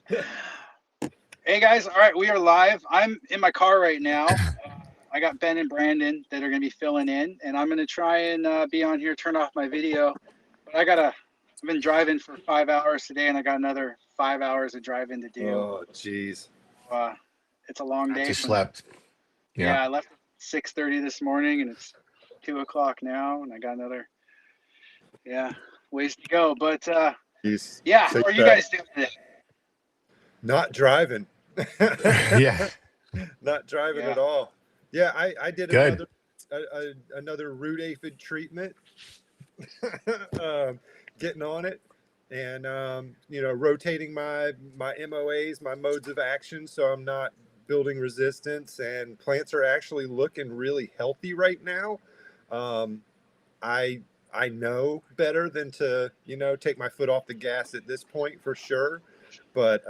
Hey guys, all right, we are live. I'm in my car right now. I got Ben and Brandon that are going to be filling in, and I'm going to try and be on here, turn off my video. But I've been driving for 5 hours today, and I got another 5 hours of driving to do. Oh, geez. Uh, it's a long day After for me. slept. Yeah, Yeah. I left at 6:30 this morning, and it's 2 o'clock now, and I got another ways to go. But Geez. yeah, how Safe are you drive. guys doing today? Not driving. Yeah. Not driving Yeah. at all. Yeah, I did Good. another root aphid treatment, getting on it, and rotating my MOAs, my modes of action, so I'm not building resistance, and plants are actually looking really healthy right now. Um, I I know better than to take my foot off the gas at this point for sure, but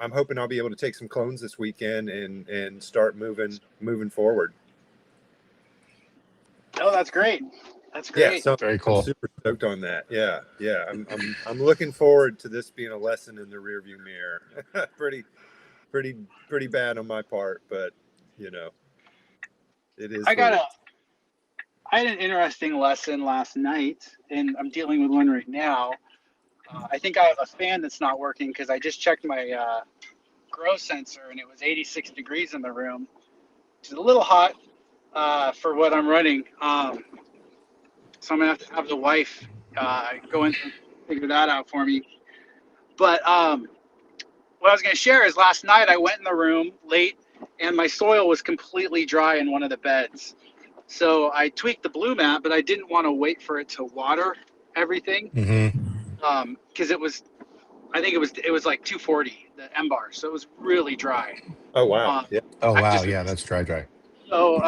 I'm hoping I'll be able to take some clones this weekend and start moving forward. Oh, that's great. That's Yeah, great. so Very I'm cool. super stoked on that. Yeah, I'm looking forward to this being a lesson in the rearview mirror. pretty pretty bad on my part, but you know it is I what got it a is. I had an interesting lesson last night, and I'm dealing with one right now. I think I have a fan that's not working because I just checked my grow sensor and it was 86 degrees in the room, which is a little hot for what I'm running. So I'm gonna have to have the wife go in and figure that out for me. But what I was gonna share is last night I went in the room late and my soil was completely dry in one of the beds. So I tweaked the blue mat, but I didn't want to wait for it to water everything Mm-hmm. because I think it was like 240 the M bar, so it was really dry. Oh wow, Um, yeah, Oh I wow. just Yeah, that's dry. so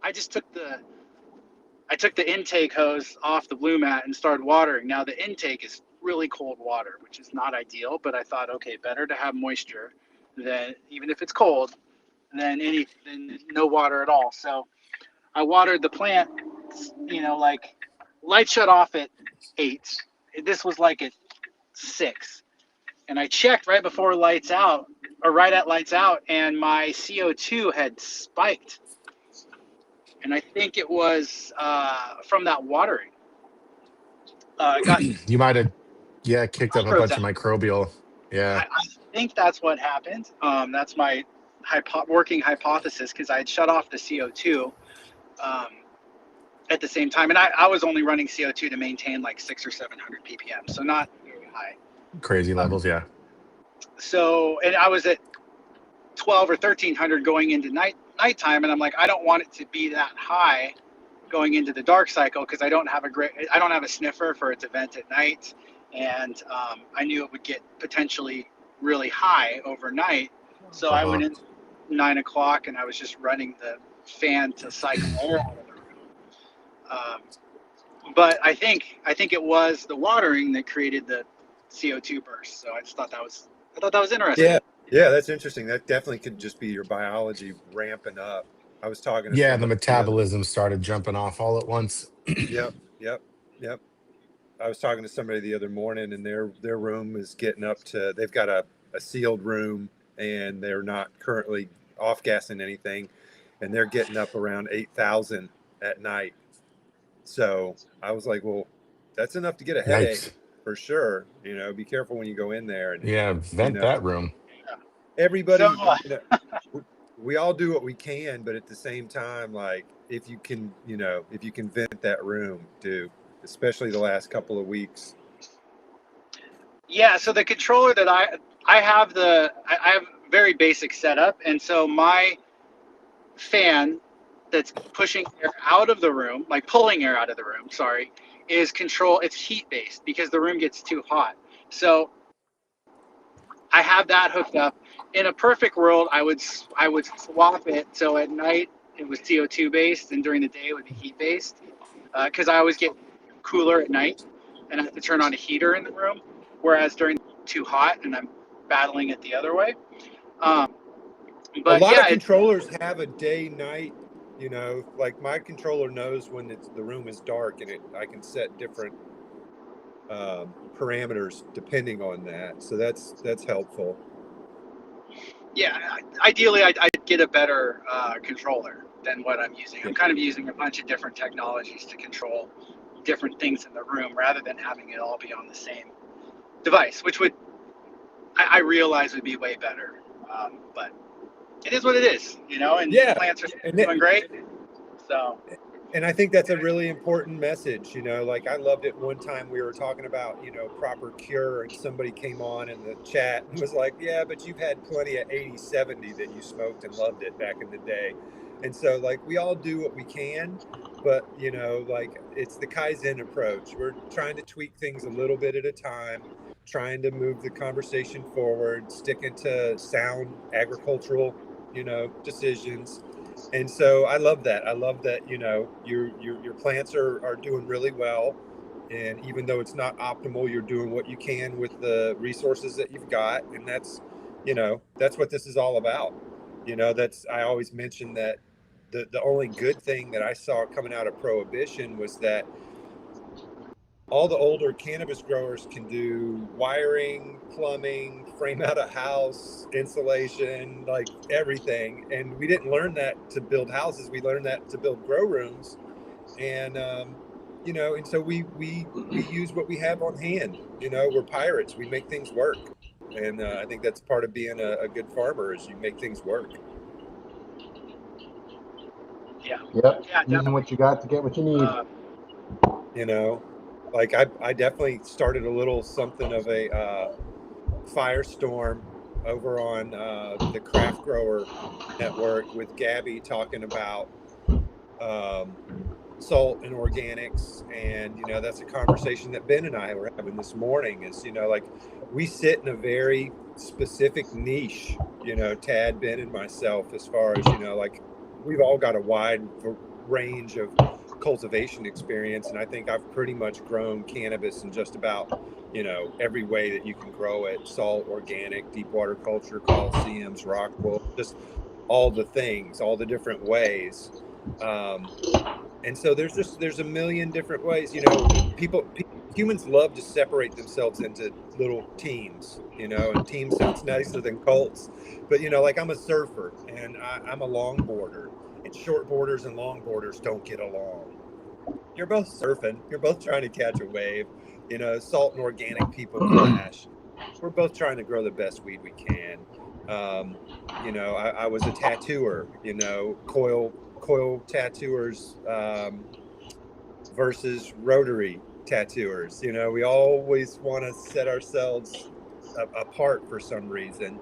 I just took the intake hose off the blue mat and started watering. Now the intake is really cold water, which is not ideal, but I thought, okay, better to have moisture than even if it's cold than no water at all. So I watered the plant, like light shut off at 8. This was like at 6. And I checked right before lights out, or right at lights out, and my CO2 had spiked. And I think it was from that watering. I got You might have, yeah, kicked up a microbes bunch of out. microbial. Yeah. I think that's what happened. That's my working hypothesis because I had shut off the CO2 um, at the same time. And I was only running CO2 to maintain like 600 or 700 ppm, so not very high. Crazy Um, levels. Yeah. and I was at 12 or 1300 going into nighttime, and I'm like, I don't want it to be that high going into the dark cycle because I don't have a sniffer for it to vent at night, and I knew it would get potentially really high overnight. So I Uh-huh. went in 9 o'clock and I was just running the fan to cycle air out of the room. But I think it was the watering that created the CO2 burst. So I thought that was interesting. yeah, yeah. That's interesting. That definitely could just be your biology ramping up. I was talking to Yeah, the somebody the other. metabolism started jumping off all at once. Yep, yep, yep. I was talking to somebody the other morning, and their room is getting up to. They've got a sealed room, and they're not currently off gassing anything, and they're getting up around 8,000 at night. So I was like, well, that's enough to get a headache Yikes. for sure. Be careful when you go in there, and Yeah, you vent know, that room. So everybody. We all do what we can, but at the same time, like if you can vent that room, do, especially the last couple of weeks. yeah, so the controller that I have very basic setup, and so my fan that's pushing air out of the room, like pulling air out of the room, sorry, is control. It's heat based because the room gets too hot. So I have that hooked up. In a perfect world, I would swap it so at night it was CO2 based, and during the day it would be heat based because I always get cooler at night and I have to turn on a heater in the room, whereas during the day, it's too hot and I'm battling it the other way. Um, A but lot of yeah, it's controllers have a day night. Like my controller knows when the room is dark, and I can set different parameters depending on that. So that's helpful. Yeah, ideally, I'd get a better controller than what I'm using. I'm kind of using a bunch of different technologies to control different things in the room rather than having it all be on the same device, which would I realize would be way better. But it is what it is, and Yeah, plants are and doing great. So. And I think that's a really important message. Like I loved it one time we were talking about, proper cure, and somebody came on in the chat and was like, yeah, but you've had plenty of 80/70 that you smoked and loved it back in the day. And so like we all do what we can, but like it's the Kaizen approach. We're trying to tweak things a little bit at a time, trying to move the conversation forward, sticking to sound agricultural, decisions. And so I love that. I love that, your plants are doing really well. And even though it's not optimal, you're doing what you can with the resources that you've got. And that's what this is all about. I always mention that the only good thing that I saw coming out of Prohibition was that all the older cannabis growers can do wiring, plumbing, frame out a house, insulation, like everything. And we didn't learn that to build houses. We learned that to build grow rooms. And, and so we use what we have on hand. We're pirates. We make things work. And I think that's part of being a good farmer is you make things work. Yeah. Yep. Yeah, Using what you got to get what you need. Like I definitely started a little something of a firestorm over on the Craft Grower Network with Gabby talking about salt and organics. And, that's a conversation that Ben and I were having this morning is, like we sit in a very specific niche, Tad, Ben, and myself, as far as, like we've all got a wide range of cultivation experience. And I think I've pretty much grown cannabis in just about, every way that you can grow it: salt, organic, deep water culture, coliseums, rock wool, just all the things, all the different ways. And so there's a million different ways, humans love to separate themselves into little teams, and team sounds nicer than cults, but like I'm a surfer and I'm a longboarder, and short boarders and longboarders don't get along. You're both surfing, you're both trying to catch a wave, salt and organic people clash. We're both trying to grow the best weed we can. I was a tattooer, coil tattooers versus rotary tattooers. We always want to set ourselves apart for some reason.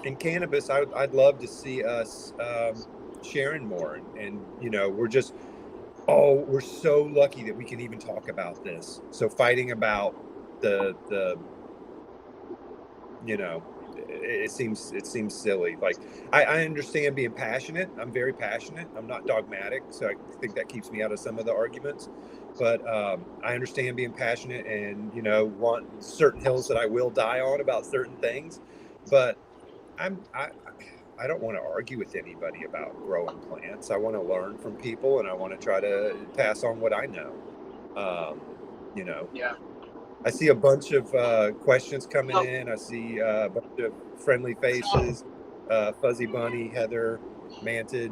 In cannabis, I'd love to see us sharing more, and we're so lucky that we can even talk about this. So fighting about the it seems silly. Like I understand being passionate. I'm very passionate. I'm not dogmatic, so I think that keeps me out of some of the arguments. But I understand being passionate and want certain hills that I will die on about certain things. But I don't want to argue with anybody about growing plants. I want to learn from people, and I want to try to pass on what I know. Yeah. I see a bunch of questions coming in. I see a bunch of friendly faces. Fuzzy Bunny, Heather, Manted.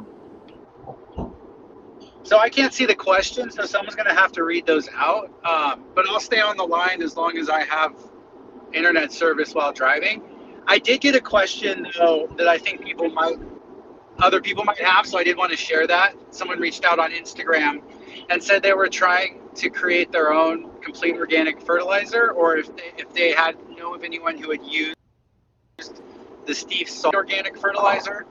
So I can't see the questions, so someone's going to have to read those out. But I'll stay on the line as long as I have internet service while driving. I did get a question, though, that I think other people might have, so I did want to share that. Someone reached out on Instagram and said they were trying to create their own complete organic fertilizer, or if they had know of anyone who had used the Steve Salt organic fertilizer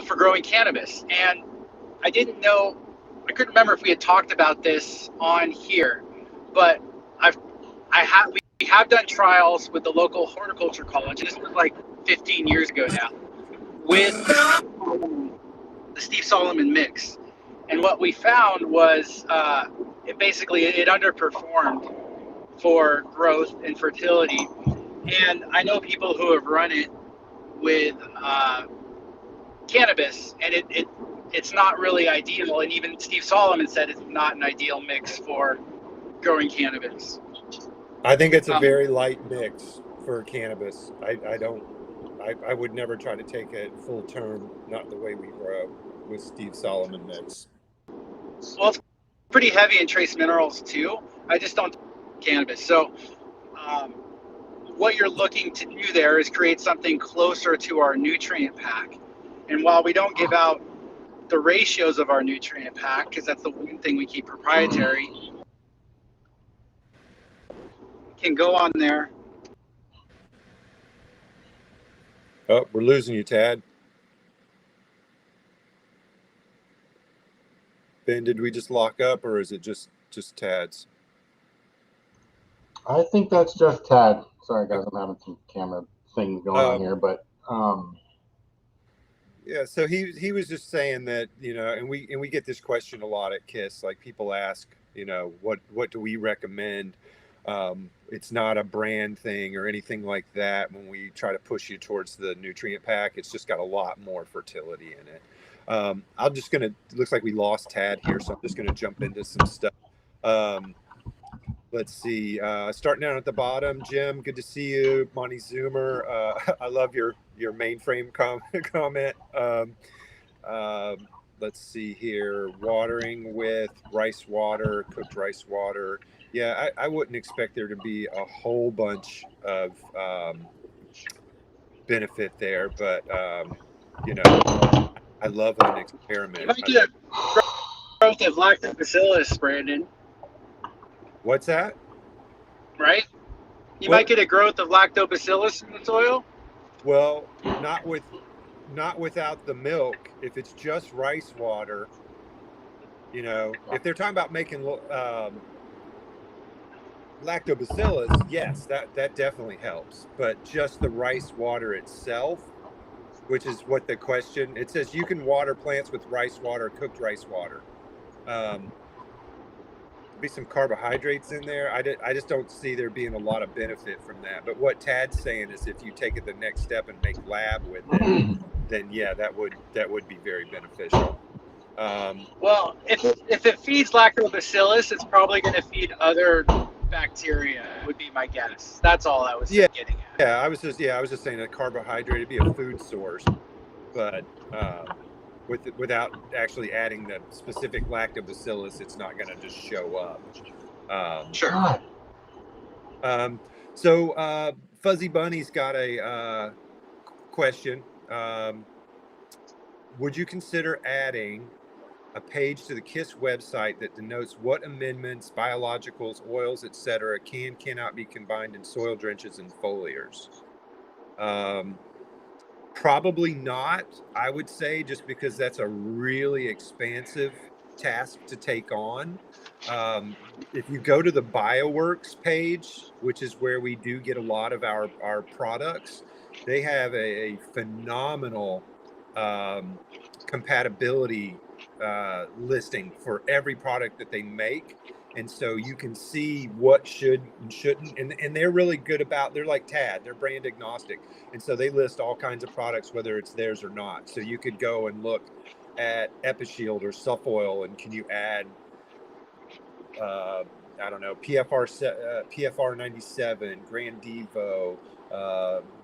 for growing cannabis. And I couldn't remember if we had talked about this on here, but we have done trials with the local horticulture college, and this was like 15 years ago now, with the Steve Solomon mix. And what we found was it underperformed for growth and fertility. And I know people who have run it with cannabis, and it's not really ideal. And even Steve Solomon said it's not an ideal mix for growing cannabis. I think it's a very light mix for cannabis. I would never try to take it full term, not the way we grow with Steve Solomon mix. Well, it's pretty heavy in trace minerals too. I just don't cannabis. So what you're looking to do there is create something closer to our nutrient pack. And while we don't give out the ratios of our nutrient pack, because that's the one thing we keep proprietary, can go on there. Oh, we're losing you, Tad. Ben, did we just lock up, or is it just Tad's? I think that's just Tad. Sorry, guys, I'm having some camera things going on here, but yeah. So he was just saying that, you know, and we get this question a lot at KiS. Like, people ask, you know, what do we recommend? It's not a brand thing or anything like that. When we try to push you towards the nutrient pack, it's just got a lot more fertility in it. I'm just gonna. Looks like we lost Tad here, so I'm just gonna jump into some stuff. Let's see. Starting down at the bottom, Jim. Good to see you, Monty Zoomer. I love your mainframe comment. Let's see here. Watering with rice water, cooked rice water. Yeah, I wouldn't expect there to be a whole bunch of benefit there, but you know, I love an experiment. You might get a growth of lactobacillus, Brandon. What's that? Right? You might get a growth of lactobacillus in the soil. Well, not without the milk. If it's just rice water, you know, if they're talking about making lactobacillus, yes, that definitely helps. But just the rice water itself, which is what the question, it says you can water plants with rice water, cooked rice water. Be some carbohydrates in there. I just don't see there being a lot of benefit from that. But what Tad's saying is, if you take it the next step and make lab with it, then yeah, that would be very beneficial. Well, if it feeds lactobacillus, it's probably going to feed other bacteria, would be my guess. That's all I was getting at. Yeah, I was just saying that carbohydrate would be a food source, but without actually adding the specific lactobacillus, it's not going to just show up. Sure. So Fuzzy Bunny's got a question. Would you consider adding a page to the KiS website that denotes what amendments, biologicals, oils, etc., cannot be combined in soil drenches and foliars? Probably not, I would say, just because that's a really expansive task to take on. If you go to the Bioworks page, which is where we do get a lot of our products, they have a phenomenal compatibility listing for every product that they make. And so you can see what should and shouldn't, and they're really good about, they're like Tad, they're brand agnostic. And so they list all kinds of products, whether it's theirs or not. So you could go and look at Epishield or Sufoil, and can you add, I don't know, PFR 97, Grand Devo,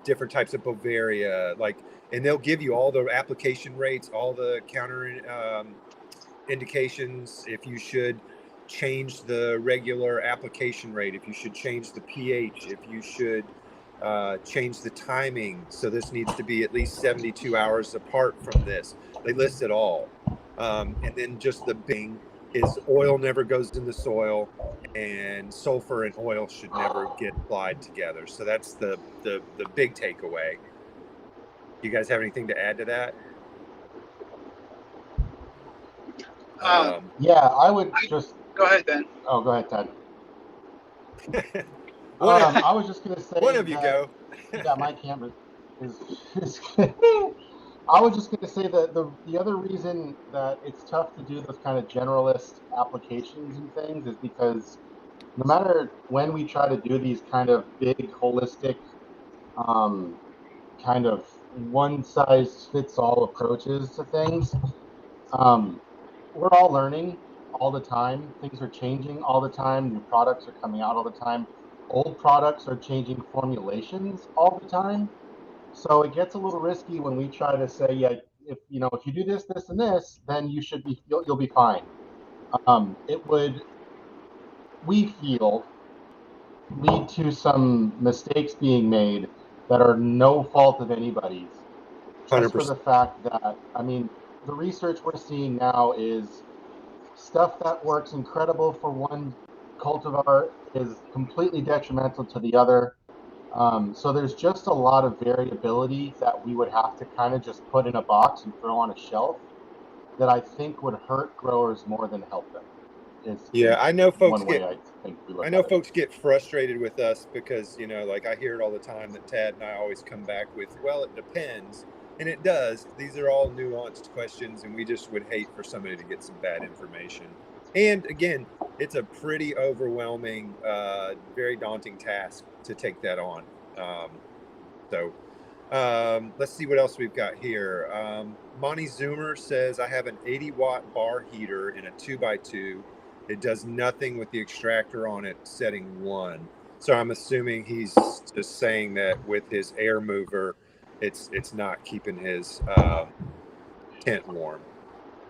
different types of Bavaria, like, and they'll give you all the application rates, all the counter indications, if you should change the regular application rate, if you should change the pH, if you should change the timing. So this needs to be at least 72 hours apart from this. They list it all. And then just the bing is oil never goes in the soil, and sulfur and oil should never get applied together. So that's the big takeaway. You guys have anything to add to that? Yeah, I would just go ahead, Ben. Oh, go ahead, Tad. I was just gonna say. One of you go. Yeah, my camera is I was just gonna say that the other reason that it's tough to do those kind of generalist applications and things is because no matter when we try to do these kind of big holistic kind of one size fits all approaches to things, we're all learning, all the time. Things are changing all the time. New products are coming out all the time. Old products are changing formulations all the time. So it gets a little risky when we try to say, yeah, if you do this, this, and this, then you'll be fine. It would, we feel, lead to some mistakes being made that are no fault of anybody's, just for the 100%. fact that, I mean, the research we're seeing now is stuff that works incredible for one cultivar is completely detrimental to the other. So there's just a lot of variability that we would have to kind of just put in a box and throw on a shelf that I think would hurt growers more than help them. Yeah, Is I know folks one get way I think we look I at know it. folks get frustrated with us because, like I hear it all the time that Tad and I always come back with, well, it depends. And it does. These are all nuanced questions, and we just would hate for somebody to get some bad information. And again, it's a pretty overwhelming, very daunting task to take that on. Let's see what else we've got here. Monty Zoomer says, I have an 80-watt bar heater in a 2x2. It does nothing with the extractor on it, setting 1. So I'm assuming he's just saying that with his air mover, it's not keeping his tent warm,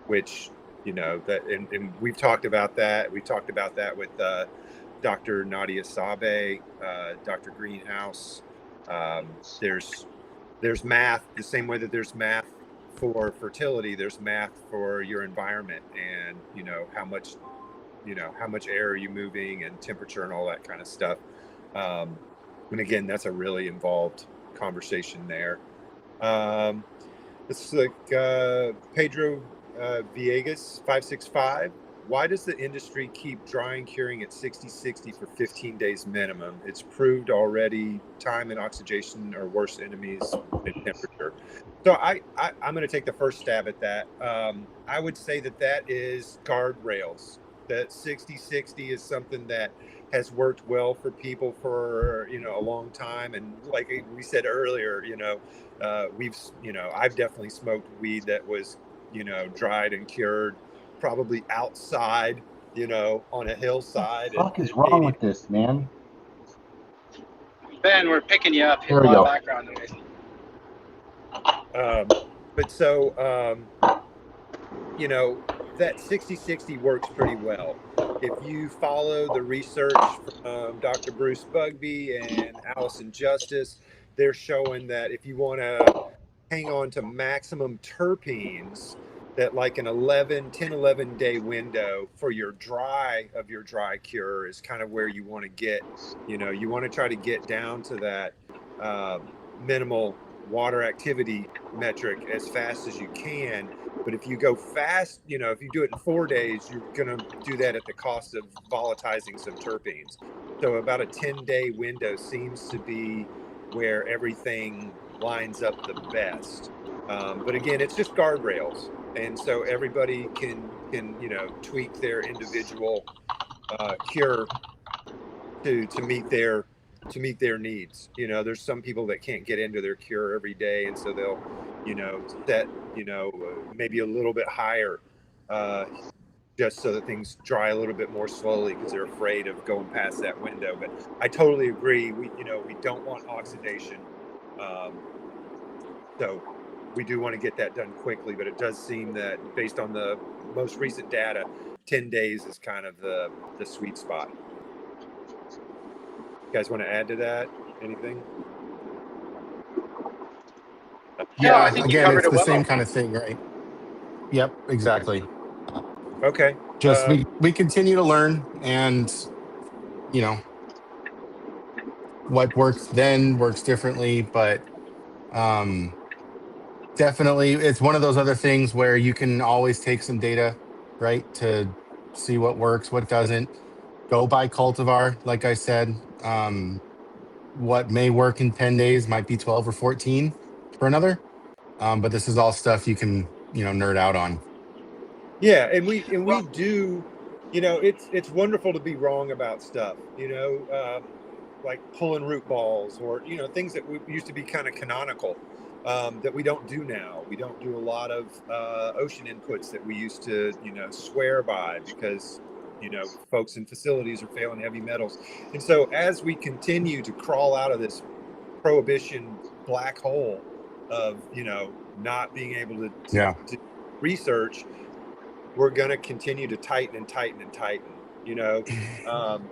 which, and we've talked about that. We talked about that with Dr. Nadia Sabe, Dr. Greenhouse. There's math the same way that there's math for fertility, there's math for your environment, and how much air are you moving, and temperature, and all that kind of stuff. And again, that's a really involved conversation there. It's like Pedro Villegas 565. Why does the industry keep drying curing at 60-60 for 15 days minimum? It's proved already time and oxidation are worse enemies than temperature. So I'm going to take the first stab at that. I would say that is guardrails. That 60-60 is something that has worked well for people for a long time. And like we said earlier, I've definitely smoked weed that was dried and cured probably outside, on a hillside. What the fuck is wrong with this, man? Ben, we're picking you up. You There have a we lot of go. background noise. But so, that 60-60 works pretty well. If you follow the research from Dr. Bruce Bugby and Allison Justice, they're showing that if you want to hang on to maximum terpenes, that like an 11 day window for your dry cure is kind of where you want to get. You want to try to get down to that minimal water activity metric as fast as you can. But if you go fast, if you do it in 4 days, you're going to do that at the cost of volatilizing some terpenes. So about a 10-day window seems to be where everything lines up the best. But again, it's just guardrails. And so everybody can tweak their individual cure to meet their needs. There's some people that can't get into their cure every day, and so they'll set maybe a little bit higher, just so that things dry a little bit more slowly because they're afraid of going past that window. But I totally agree. We don't want oxidation, so we do want to get that done quickly. But it does seem that based on the most recent data, 10 days is kind of the sweet spot. You guys want to add to that? Anything? No, I Yeah, think you again, covered it's it the well. same kind of thing, right? Yep, exactly. Okay. Just we continue to learn, and you know what works then works differently, but um definitely it's one of those other things where you can always take some data, right, to see what works, what doesn't. Go by cultivar, like I said. What may work in 10 days might be 12 or 14 for another. But this is all stuff you can, nerd out on. Yeah, and we do, it's wonderful to be wrong about stuff, like pulling root balls, or things that used to be kind of canonical. that we don't do now. We don't do a lot of ocean inputs that we used to, swear by because, folks in facilities are failing heavy metals. And so as we continue to crawl out of this prohibition black hole of, not being able to research, we're going to continue to tighten and tighten and tighten.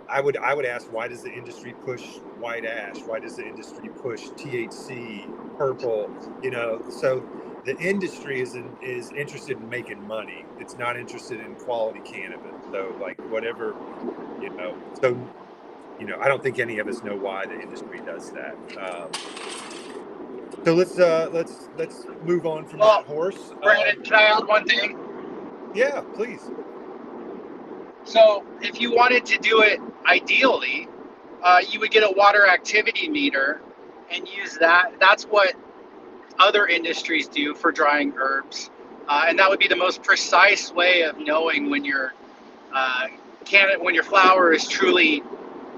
I would ask, why does the industry push white ash? Why does the industry push THC, purple? So the industry is interested in making money. It's not interested in quality cannabis. So like whatever, I don't think any of us know why the industry does that. So let's move on from that horse. Brandon, can I add one thing? Yeah, please. So if you wanted to do it ideally, you would get a water activity meter and use that. That's what other industries do for drying herbs. And that would be the most precise way of knowing when your flower is truly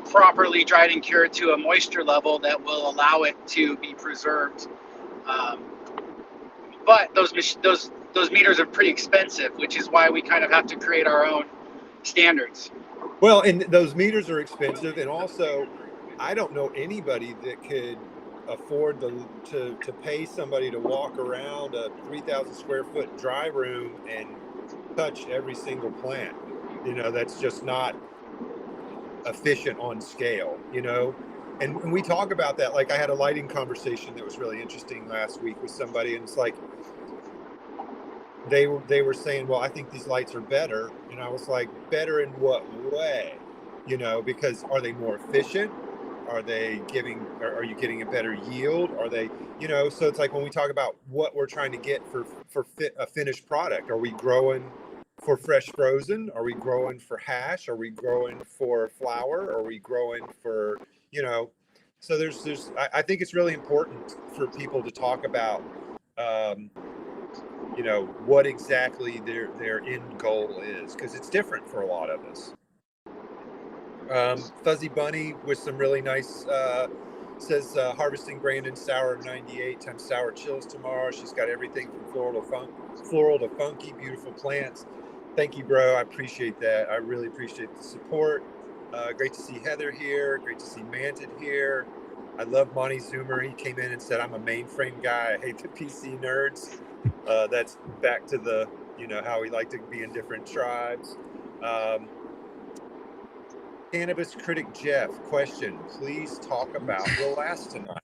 properly dried and cured to a moisture level that will allow it to be preserved. But those meters are pretty expensive, which is why we kind of have to create our own standards. Well, and those meters are expensive, and also I don't know anybody that could afford to pay somebody to walk around a 3,000 square foot dry room and touch every single plant. That's just not efficient on scale, and we talk about that. Like I had a lighting conversation that was really interesting last week with somebody, and it's like they were saying, well, I think these lights are better. And I was like, better in what way? Because are they more efficient? Are you getting a better yield? Are they, so it's like when we talk about what we're trying to get for a finished product, are we growing for fresh frozen? Are we growing for hash? Are we growing for flour? Are we growing for, so I think it's really important for people to talk about, what exactly their end goal is, because it's different for a lot of us. Fuzzy Bunny with some really nice, says harvesting Brandon sour 98 times sour chills tomorrow. She's got everything from floral to funky, beautiful plants. Thank you, bro. I appreciate that. I really appreciate the support. Great to see Heather here. Great to see Manted here. I love Monty Zoomer. He came in and said, I'm a mainframe guy. I hate the PC nerds. That's back to the, how we like to be in different tribes. Cannabis critic Jeff, question, please talk about Will Last Tonight.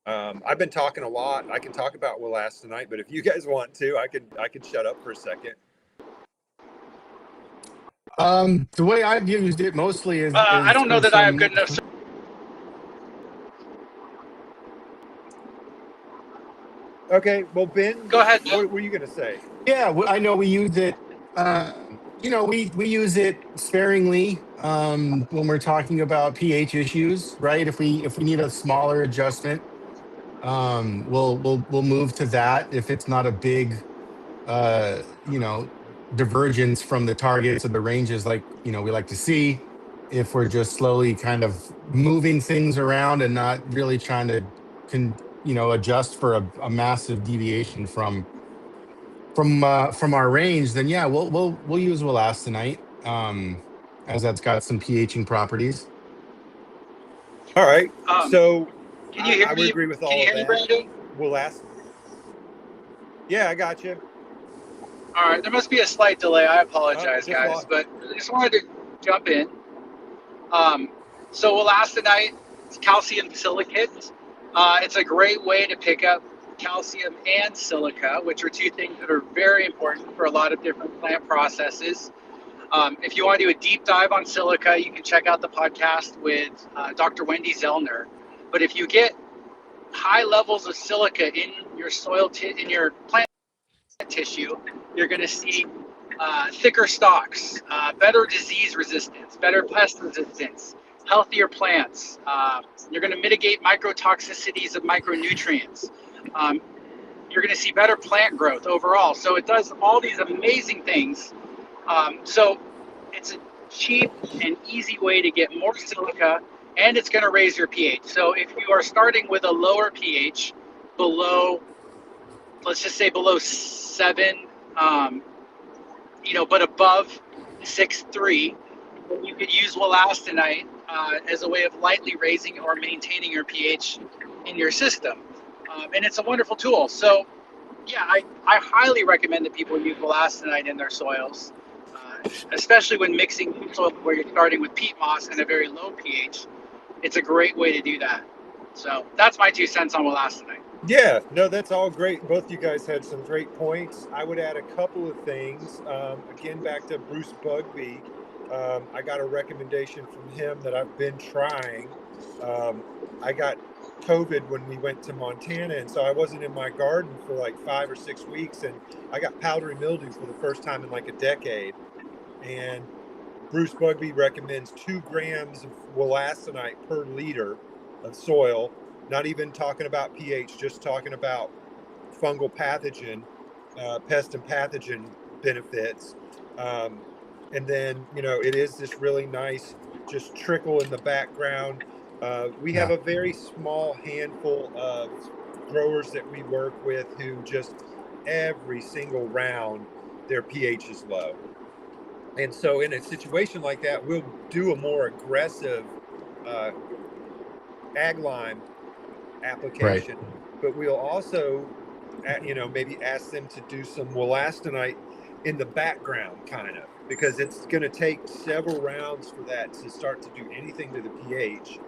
I've been talking a lot. I can talk about Will Last Tonight, but if you guys want to, I can shut up for a second. The way I've used it mostly is I don't know for that I have good enough. Okay, well, Ben, Go ahead. What were you going to say? Yeah, I know we use it. We use it sparingly when we're talking about pH issues, right? If we need a smaller adjustment, we'll move to that if it's not a big divergence from the targets or the ranges like we like to see. If we're just slowly kind of moving things around and not really trying to adjust for a massive deviation from our range, then yeah, we'll use Wellastronite, as that's got some pHing properties. All right, so can you hear I would me? agree with all Can you of hear me, that. Brandon? We'll ask. Yeah, I got you. All right, there must be a slight delay. I apologize, guys, lost. but I just wanted to jump in. So Wellastronite, it's calcium silicate. It's a great way to pick up calcium and silica, which are two things that are very important for a lot of different plant processes. If you want to do a deep dive on silica, you can check out the podcast with Dr. Wendy Zellner. But if you get high levels of silica in your soil, in your plant tissue, you're going to see thicker stalks, better disease resistance, better pest resistance, healthier plants. You're going to mitigate microtoxicities of micronutrients. You're going to see better plant growth overall. So it does all these amazing things. So it's a cheap and easy way to get more silica, and it's going to raise your pH. So if you are starting with a lower pH, below, let's just say below 7, but above 6.3, then you could use wolastanite as a way of lightly raising or maintaining your pH in your system. And it's a wonderful tool. So, yeah, I highly recommend that people use wolastanite in their soils, especially when mixing soil where you're starting with peat moss and a very low pH. It's a great way to do that. So that's my 2 cents on wolastanite. Yeah, no, that's all great. Both you guys had some great points. I would add a couple of things. Again, back to Bruce Bugby. I got a recommendation from him that I've been trying. I got COVID when we went to Montana, and so I wasn't in my garden for like 5 or 6 weeks, and I got powdery mildew for the first time in like a decade. And Bruce Bugby recommends 2 grams of wolastanite per liter of soil. Not even talking about pH, just talking about fungal pathogen, pest and pathogen benefits. And then, it is this really nice just trickle in the background. We have Yeah. a very small handful of growers that we work with who just every single round, their pH is low. And so in a situation like that, we'll do a more aggressive ag lime Right. application, but we'll also, maybe ask them to do some wolastanite in the background, kind of, because it's going to take several rounds for that to start to do anything to the pH.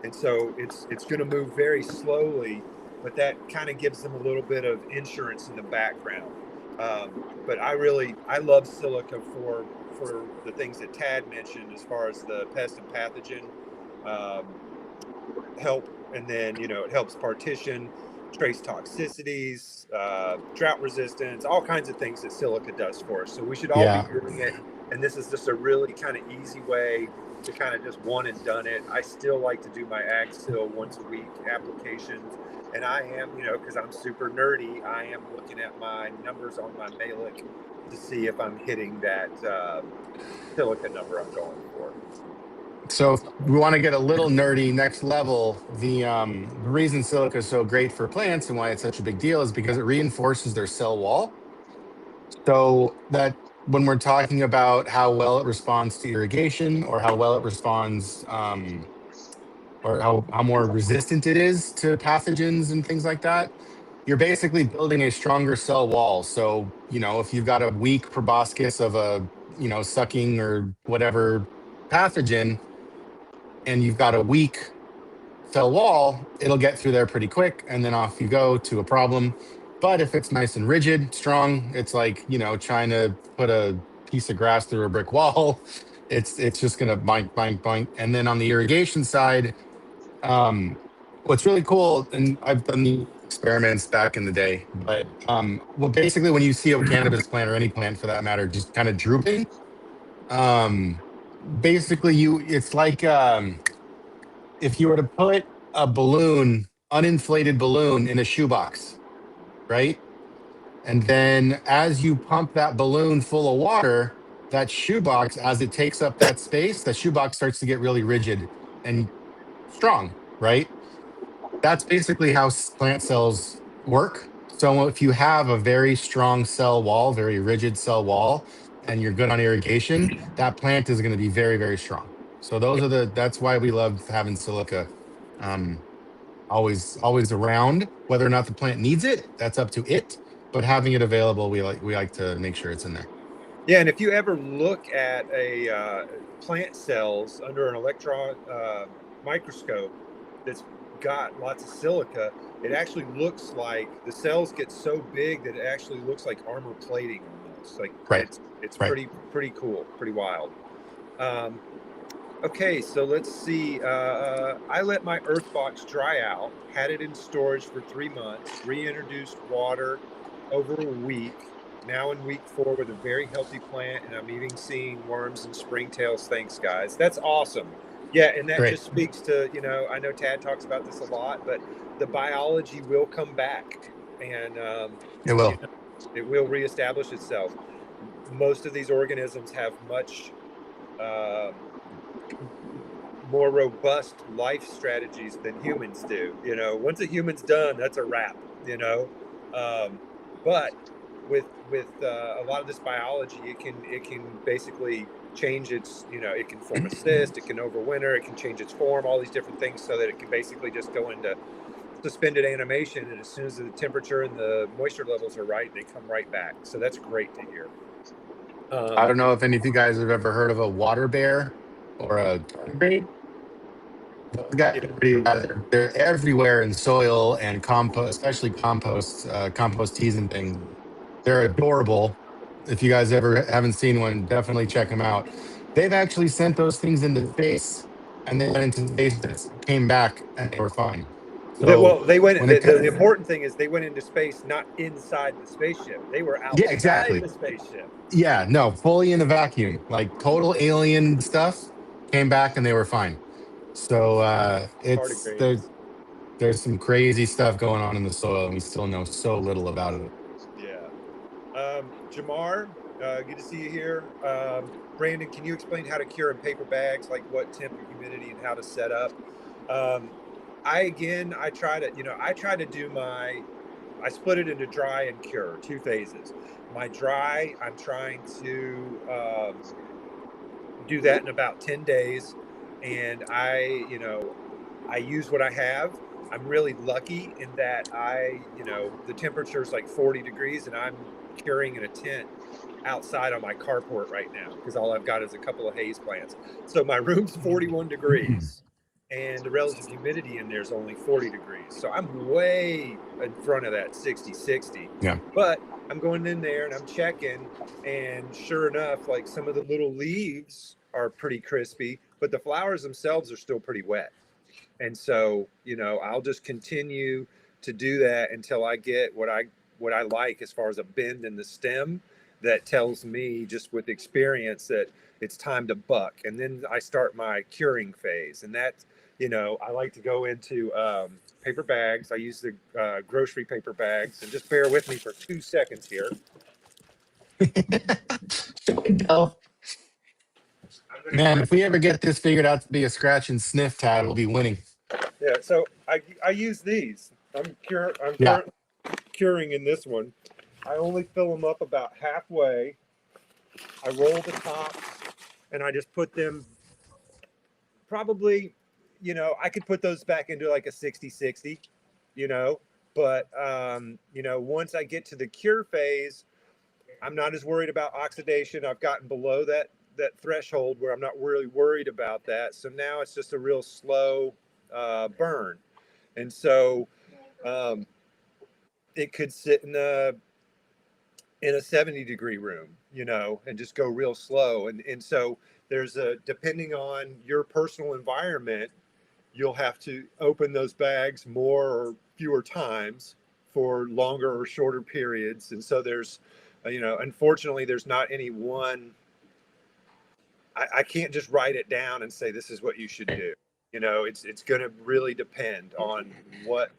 And so it's going to move very slowly, but that kind of gives them a little bit of insurance in the background. But I love silica for the things that Tad mentioned as far as the pest and pathogen help, and then it helps partition, trace toxicities, drought resistance, all kinds of things that silica does for us. So we should all be Yeah. doing it, and this is just a really kind of easy way to kind of just one and done it. I still like to do my ag still once a week applications, and I am, because I'm super nerdy, I am looking at my numbers on my Malik to see if I'm hitting that silica number I'm going for. So if we want to get a little nerdy, next level, the reason silica is so great for plants and why it's such a big deal is because it reinforces their cell wall. So that when we're talking about how well it responds to irrigation, or how well it responds, or how more resistant it is to pathogens and things like that, you're basically building a stronger cell wall. So, if you've got a weak proboscis of a, sucking or whatever pathogen, and you've got a weak cell wall, it'll get through there pretty quick, and then off you go to a problem. But if it's nice and rigid, strong, it's like, trying to put a piece of grass through a brick wall. It's just gonna boink, boink, boink. And then on the irrigation side, what's really cool, and I've done the experiments back in the day, but well, basically when you see a cannabis plant, or any plant for that matter, just kind of drooping, um, basically it's like if you were to put a balloon, uninflated balloon, in a shoebox, right? And then as you pump that balloon full of water, that shoebox, as it takes up that space, the shoebox starts to get really rigid and strong, right? That's basically how plant cells work. So if you have a very strong cell wall, very rigid cell wall, and you're good on irrigation, that plant is going to be very, very strong. So that's why we love having silica um, always around. Whether or not the plant needs it, that's up to it. But having it available, we like to make sure it's in there. Yeah, and if you ever look at a plant cells under an electron microscope that's got lots of silica, it actually looks like the cells get so big that it actually looks like armor plating almost. Like Right. it's Right. pretty cool, pretty wild. Okay, so let's see. I let my earth box dry out, had it in storage for 3 months, reintroduced water over a week. Now in week 4 with a very healthy plant, and I'm even seeing worms and springtails. Thanks, guys. That's awesome. Yeah, and that Great. just speaks to, I know Tad talks about this a lot, but the biology will come back, and It will. it will reestablish itself. Most of these organisms have much more robust life strategies than humans do. You know, once a human's done, that's a wrap. You know, but with a lot of this biology, it can basically change its, you know, it can form a cyst, it can overwinter, it can change its form, all these different things, so that it can basically just go into suspended animation, and as soon as the temperature and the moisture levels are right, they come right back. So that's great to hear. I Um, don't know if any of you guys have ever heard of a water bear or a tardigrade. Those guys are they're everywhere in soil and compost, especially compost teas and things. They're adorable. If you guys ever haven't seen one, definitely check them out. They've actually sent those things into space, and they went into space, came back, and they were fine. So well, they went. when it The important thing is they went into space, not inside the spaceship. They were yeah, outside exactly. the spaceship. Yeah, no, fully in a vacuum, like total alien stuff, came back and they were fine. So it's Tardigrades. there's some crazy stuff going on in the soil, and we still know so little about it. Yeah. Jamar, good to see you here. Brandon, can you explain how to cure in paper bags, like what temp and humidity and how to set up? Um, I try to, I split it into dry and cure, two phases. My dry, I'm trying to do that in about 10 days. And I use what I have. I'm really lucky in that the temperature is like 40 degrees and I'm curing in a tent outside on my carport right now because all I've got is a couple of haze plants. So my room's 41 degrees and the relative humidity in there is only 40 degrees. So I'm way in front of that 60. Yeah. But I'm going in there and I'm checking, and sure enough, like some of the little leaves are pretty crispy, but the flowers themselves are still pretty wet. And so, I'll just continue to do that until I get what I like as far as a bend in the stem that tells me just with experience that it's time to buck. And then I start my curing phase. And that, I like to go into paper bags. I use the grocery paper bags, and just bear with me for 2 seconds here. Oh, man, if we ever get this figured out to be a scratch and sniff tab, we'll be winning. Yeah, so I use these. I'm Yeah. currently curing in this one. I only fill them up about halfway. I roll the tops and I just put them probably, I could put those back into like a 60/60, you know, but once I get to the cure phase, I'm not as worried about oxidation. I've gotten below that threshold where I'm not really worried about that. So now it's just a real slow burn. And so um, it could sit in a 70-degree room, and just go real slow. And so depending on your personal environment, you'll have to open those bags more or fewer times for longer or shorter periods. And so unfortunately, there's not any one. I can't just write it down and say this is what you should do. It's going to really depend on what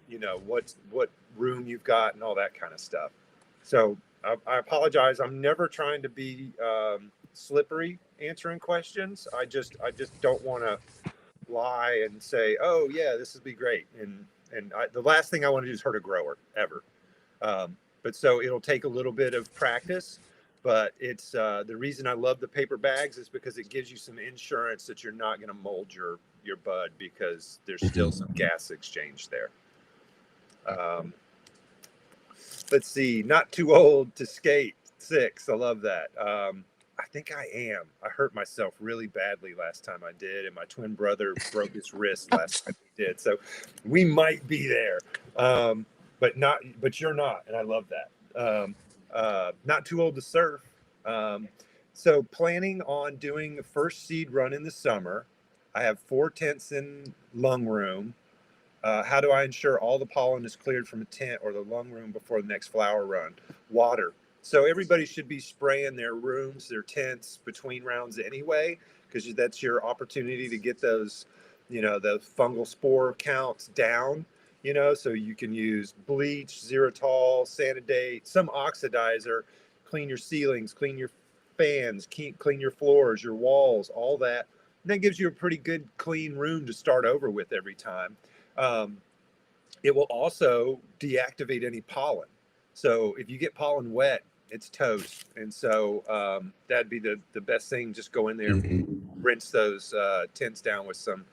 room you've got and all that kind of stuff. So I apologize. I'm never trying to be slippery answering questions. I just don't want to lie and say, oh yeah, this would be great. And the last thing I want to do is hurt a grower ever. But so it'll take a little bit of practice. But it's the reason I love the paper bags is because it gives you some insurance that you're not going to mold your bud because there's still some gas exchange there. Let's see, not too old to skate 6. I love that. I think I am. I hurt myself really badly last time I did, and my twin brother broke his wrist last time he did. So we might be there, but you're not, and I love that. Not too old to surf. So planning on doing the first seed run in the summer. I have 4 tents in lung room. How do I ensure all the pollen is cleared from a tent or the lung room before the next flower run? Water. So everybody should be spraying their rooms, their tents between rounds anyway, because that's your opportunity to get those, the fungal spore counts down, so you can use bleach, xylitol, sanidate, some oxidizer, clean your ceilings, clean your fans, clean your floors, your walls, all that. that gives you a pretty good clean room to start over with every time. It will also deactivate any pollen. So if you get pollen wet, it's toast. And so that'd be the best thing. Just go in there, rinse those tents down with some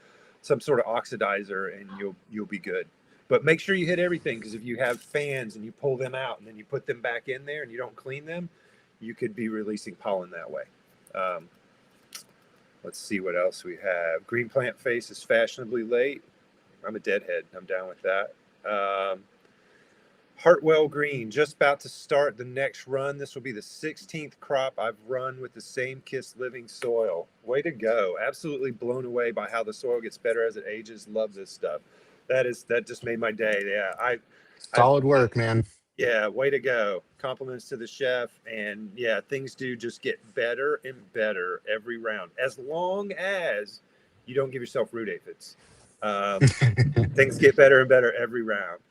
sort of oxidizer, and you'll be good. But make sure you hit everything, because if you have fans and you pull them out and then you put them back in there and you don't clean them, you could be releasing pollen that way. Let's see what else we have. Green plant face is fashionably late. I'm a deadhead. I'm down with that. Hartwell Green, just about to start the next run. This will be the 16th crop I've run with the same KiS living soil. Way to go. Absolutely blown away by how the soil gets better as it ages. Love this stuff. That just made my day. Yeah, Solid work, man. Yeah, way to go. Compliments to the chef. And yeah, things do just get better and better every round, as long as you don't give yourself root aphids. Things get better and better every round.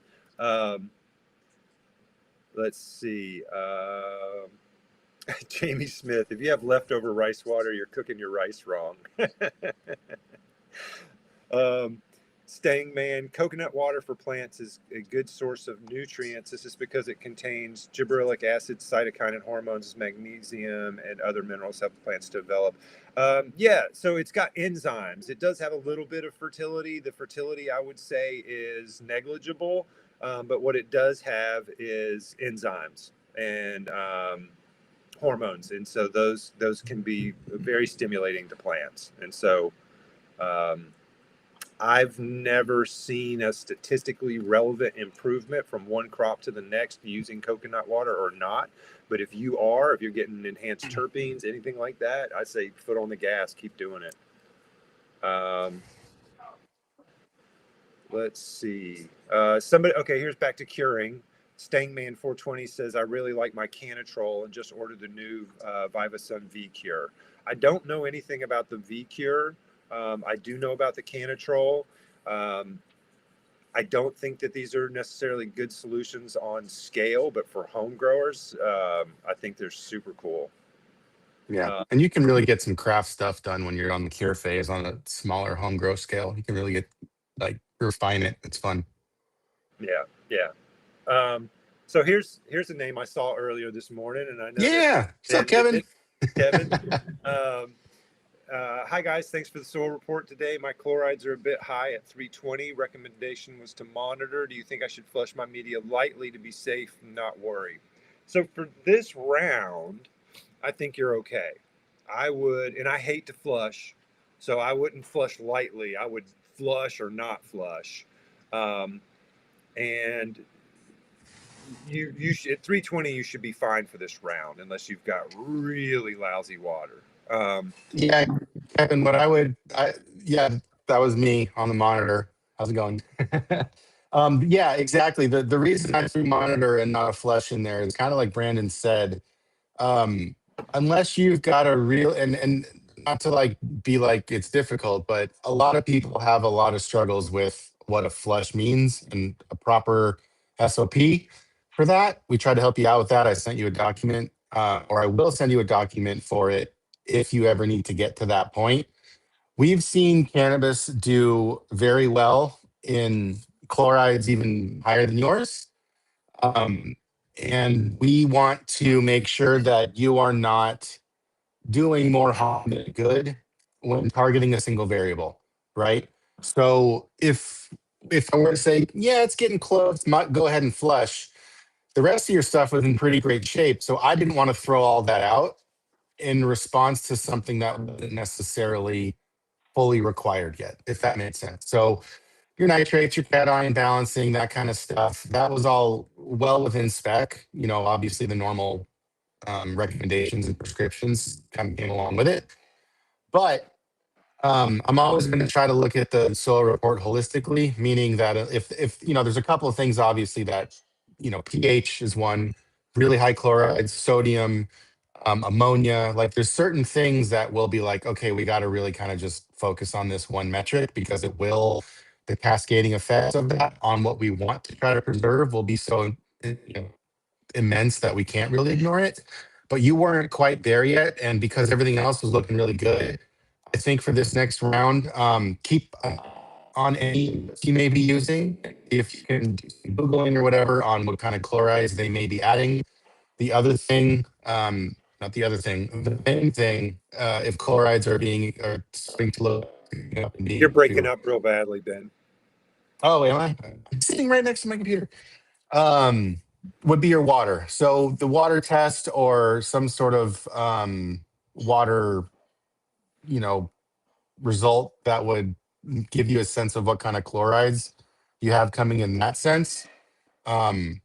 Let's see. Jamie Smith, if you have leftover rice water, you're cooking your rice wrong. Staying Man, coconut water for plants is a good source of nutrients. This is because it contains gibberellic acid, cytokine, and hormones, magnesium, and other minerals help the plants develop. Yeah, so it's got enzymes. It does have a little bit of fertility. The fertility, I would say, is negligible, but what it does have is enzymes and hormones, and so those can be very stimulating to plants. And so I've never seen a statistically relevant improvement from one crop to the next using coconut water or not. But if you're getting enhanced terpenes, anything like that, I say foot on the gas, keep doing it. Let's see. Here's back to curing. Stangman 420 says, I really like my Canatrol and just ordered the new Vivasun V Cure. I don't know anything about the V Cure. I do know about the Canatrol. I don't think that these are necessarily good solutions on scale, but for home growers, I think they're super cool. Yeah. And you can really get some craft stuff done when you're on the cure phase on a smaller home grow scale. You can really refine it. It's fun. Yeah. So here's a name I saw earlier this morning, and I know. Yeah. What's up, Kevin? Kevin. Hi guys, thanks for the soil report today. My chlorides are a bit high at 320. Recommendation was to monitor. Do you think I should flush my media lightly to be safe and not worry? So for this round, I think you're okay. I would, and I hate to flush, so I wouldn't flush lightly. I would flush or not flush. And you should, at 320, you should be fine for this round, unless you've got really lousy water. Yeah, Kevin, that was me on the monitor. How's it going? Yeah, exactly. The reason I threw monitor and not a flush in there is kind of like Brandon said. Unless you've got a real, and not to be like it's difficult, but a lot of people have a lot of struggles with what a flush means and a proper SOP for that. We tried to help you out with that. I sent you a document, or I will send you a document for it if you ever need to get to that point. We've seen cannabis do very well in chlorides even higher than yours. And we want to make sure that you are not doing more harm than good when targeting a single variable, right? So if I were to say, yeah, it's getting close, might go ahead and flush, the rest of your stuff was in pretty great shape. So I didn't want to throw all that out in response to something that wasn't necessarily fully required yet, if that makes sense. So your nitrates, your cation balancing, that kind of stuff, that was all well within spec. Obviously the normal recommendations and prescriptions kind of came along with it. But I'm always going to try to look at the soil report holistically, meaning that if there's a couple of things obviously that, pH is one, really high chlorides, sodium, ammonia, there's certain things that will be like, okay, we got to really kind of just focus on this one metric, because the cascading effects of that on what we want to try to preserve will be so immense that we can't really ignore it. But you weren't quite there yet, and because everything else was looking really good, I think for this next round, keep on any you may be using. If you can do some Googling or whatever on what kind of chlorides they may be adding. The other thing, not the other thing, the main thing, if chlorides are starting to look up and You're being breaking too. up real badly, Ben. Oh, am I? I'm sitting right next to my computer. Would be your water. So the water test or some sort of water, you know, result that would give you a sense of what kind of chlorides you have coming in that sense. Um,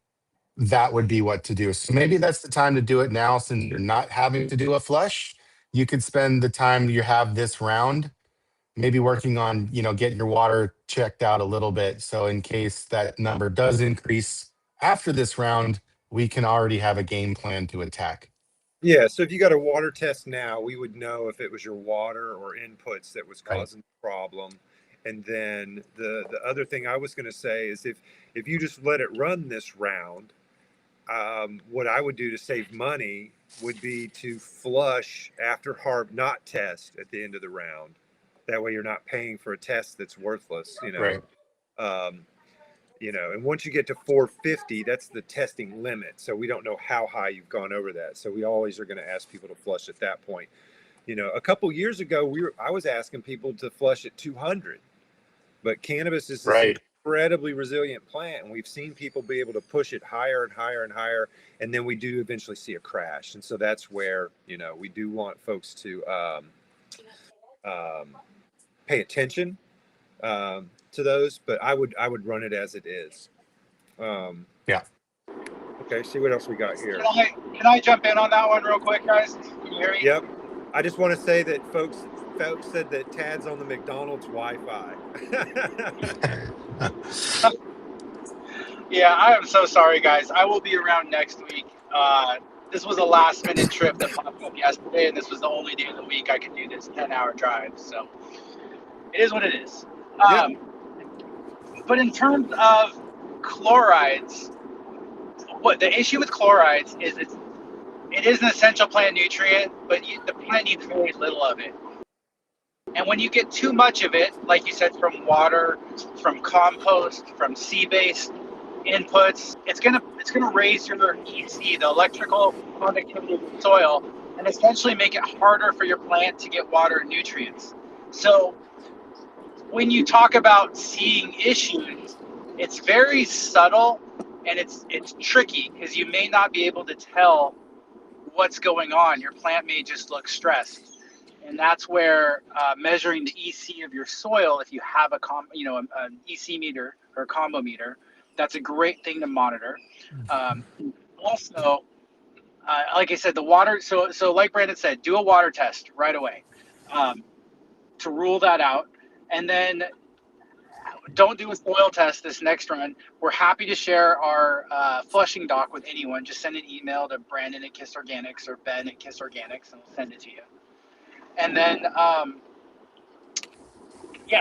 that would be what to do. So maybe that's the time to do it now, since you're not having to do a flush. You could spend the time you have this round maybe working on, getting your water checked out a little bit. So in case that number does increase after this round, we can already have a game plan to attack. Yeah, so if you got a water test now, we would know if it was your water or inputs that was Right. causing the problem. And then the other thing I was going to say is if you just let it run this round, what I would do to save money would be to flush after not test at the end of the round. That way you're not paying for a test that's worthless, Right. Um, and once you get to 450, that's the testing limit. So we don't know how high you've gone over that. So we always are going to ask people to flush at that point. A couple years ago, I was asking people to flush at 200, but cannabis is this Right. incredibly resilient plant, and we've seen people be able to push it higher and higher and higher, and then we do eventually see a crash. And so that's where we do want folks to pay attention to those, but I would run it as it is. Yeah. Okay, see what else we got here. Can I jump in on that one real quick, guys? Can you hear me? Yep. I just want to say that folks said that Tad's on the McDonald's Wi-Fi. Yeah, I am so sorry, guys. I will be around next week. This was a last-minute trip that popped up yesterday, and this was the only day of the week I could do this 10-hour drive. So it is what it is. Yep. But in terms of chlorides, what the issue with chlorides is it is an essential plant nutrient, but the plant needs very little of it. And when you get too much of it, like you said, from water, from compost, from sea-based inputs, it's gonna raise your EC, the electrical conductivity of the soil, and essentially make it harder for your plant to get water and nutrients. So when you talk about seeing issues, it's very subtle and it's tricky because you may not be able to tell what's going on. Your plant may just look stressed. And that's where measuring the EC of your soil, if you have an EC meter or a combo meter, that's a great thing to monitor. Also, like I said, the water. So like Brandon said, do a water test right away to rule that out, and then don't do a soil test this next run. We're happy to share our flushing doc with anyone. Just send an email to Brandon at KiS Organics or Ben at KiS Organics, and we'll send it to you. And then,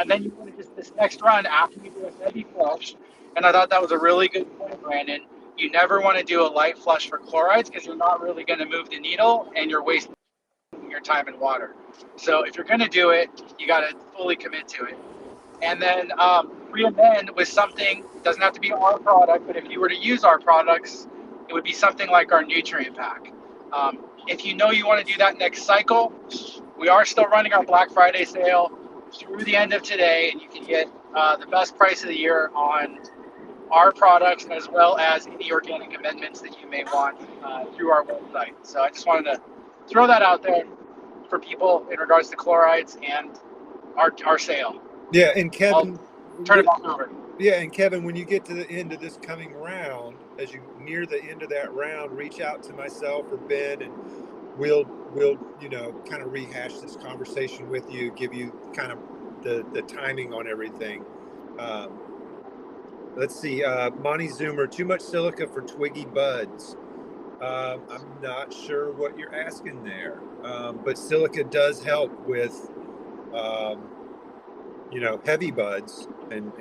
then you want to just this next run after you do a heavy flush. And I thought that was a really good point, Brandon. You never want to do a light flush for chlorides because you're not really going to move the needle and you're wasting your time in water. So if you're going to do it, you got to fully commit to it. And then re-amend with something, doesn't have to be our product, but if you were to use our products, it would be something like our nutrient pack. If you know you want to do that next cycle, we are still running our Black Friday sale through the end of today, and you can get the best price of the year on our products as well as any organic amendments that you may want through our website. So I just wanted to throw that out there for people in regards to chlorides and our sale. Yeah, and Kevin, I'll turn it back over. Yeah, and Kevin, when you get to the end of this coming round, as you near the end of that round, reach out to myself or Ben, and we'll kind of rehash this conversation with you, give you kind of the timing on everything. Let's see, Monty Zoomer, too much silica for twiggy buds. I'm not sure what you're asking there, but silica does help with heavy buds and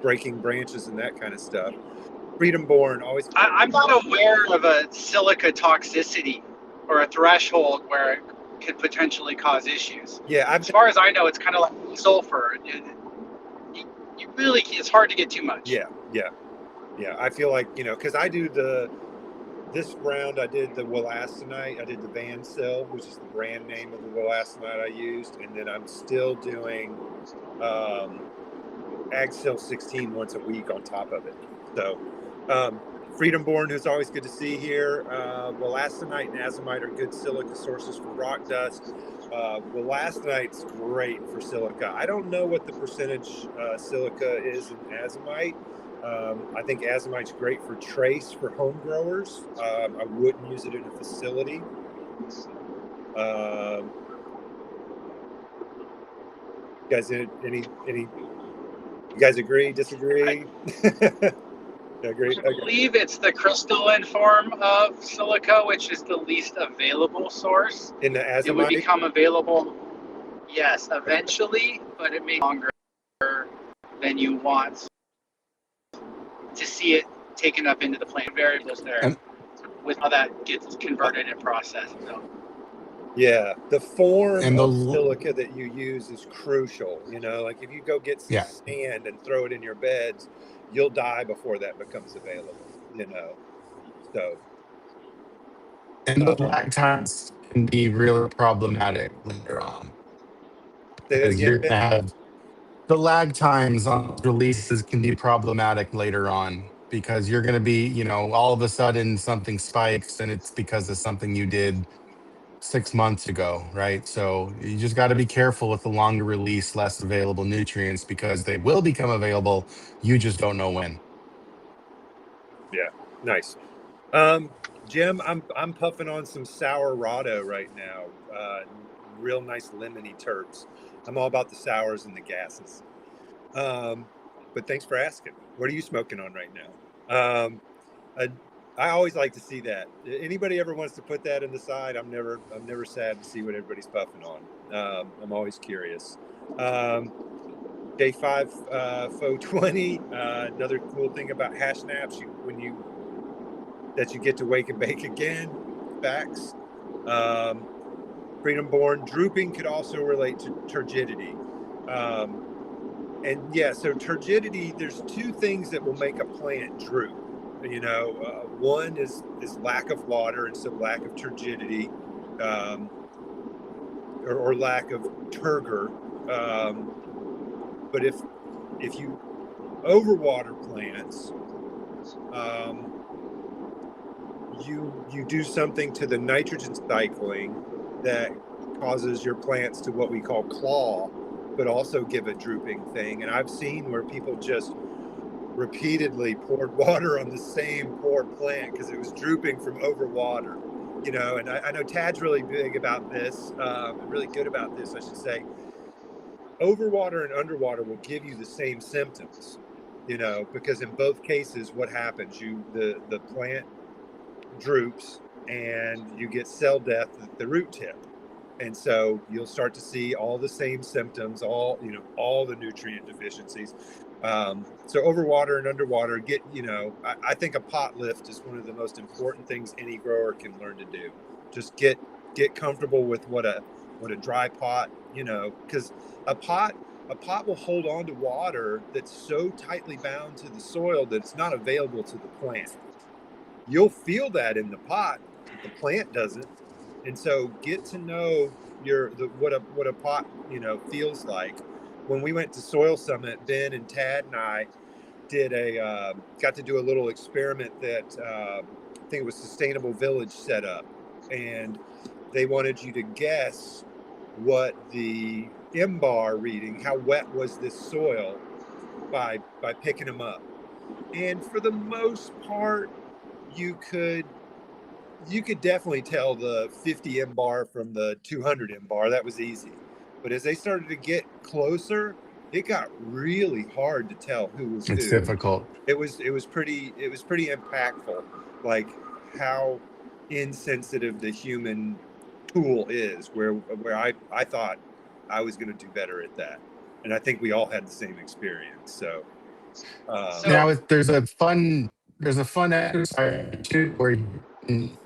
breaking branches and that kind of stuff. Freedom Born always. I'm not aware of a silica toxicity or a threshold where could potentially cause issues. Yeah, As far as I know, it's kind of like sulfur. You really, it's hard to get too much. Yeah. I feel like, because I do this round, I did the Willastonite, I did the Van Cell, which is the brand name of the Willastonite I used, and then I'm still doing Ag Cell 16 once a week on top of it. So, Freedom Born, who's always good to see here. Willastonite and azomite are good silica sources for rock dust. Willastonite's great for silica. I don't know what the percentage silica is in azomite. I think azomite's great for trace for home growers. I wouldn't use it in a facility. You guys, any? You guys agree? Disagree? Agree. I believe it's the crystalline form of silica, which is the least available source. In the azomite? It would become available, yes, eventually, but it may be longer than you want to see it taken up into the plant. Variables there with how that gets converted and processed. So. Yeah, the form And of silica that you use is crucial. Like if you go get some sand and throw it in your beds, you'll die before that becomes available. So. And the lag times can be really problematic later on. Say that You're again, gonna have the lag times on releases can be problematic later on because you're going to be, all of a sudden something spikes and it's because of something you did 6 months ago, right? So you just got to be careful with the longer release, less available nutrients because they will become available. You just don't know when. Yeah, nice. Jim, I'm puffing on some sour Rado right now. Real nice lemony terps. I'm all about the sours and the gases. But thanks for asking. What are you smoking on right now? I always like to see that. Anybody ever wants to put that in the side, I'm never sad to see what everybody's puffing on. I'm always curious. Day 5 faux 20. Another cool thing about hash naps, that you get to wake and bake again. Facts. Freedom Born drooping could also relate to turgidity. And yeah, so turgidity, there's two things that will make a plant droop. One is lack of water, and so lack of turgidity, or lack of turgor. But if you overwater plants, you do something to the nitrogen cycling that causes your plants to what we call claw, but also give a drooping thing. And I've seen where people just repeatedly poured water on the same poor plant because it was drooping from overwater. And I know Tad's really big about this, really good about this, I should say. Overwater and underwater will give you the same symptoms, because in both cases, what happens? The plant droops and you get cell death at the root tip. And so you'll start to see all the same symptoms, all the nutrient deficiencies. So overwater and underwater, I think a pot lift is one of the most important things any grower can learn to do. Just get comfortable with what a dry pot, because a pot will hold on to water that's so tightly bound to the soil that it's not available to the plant. You'll feel that in the pot, but the plant doesn't. And so get to know what a pot, feels like. When we went to Soil Summit, Ben and Tad and I got to do a little experiment that I think it was Sustainable Village set up. And they wanted you to guess what the M-bar reading, how wet was this soil by picking them up. And for the most part, you could definitely tell the 50 M-bar from the 200 M-bar. That was easy. But as they started to get closer, it got really hard to tell who was who. It's difficult. It was pretty impactful, like how insensitive the human tool is, where I thought I was going to do better at that. And I think we all had the same experience. So now there's a fun exercise too where you can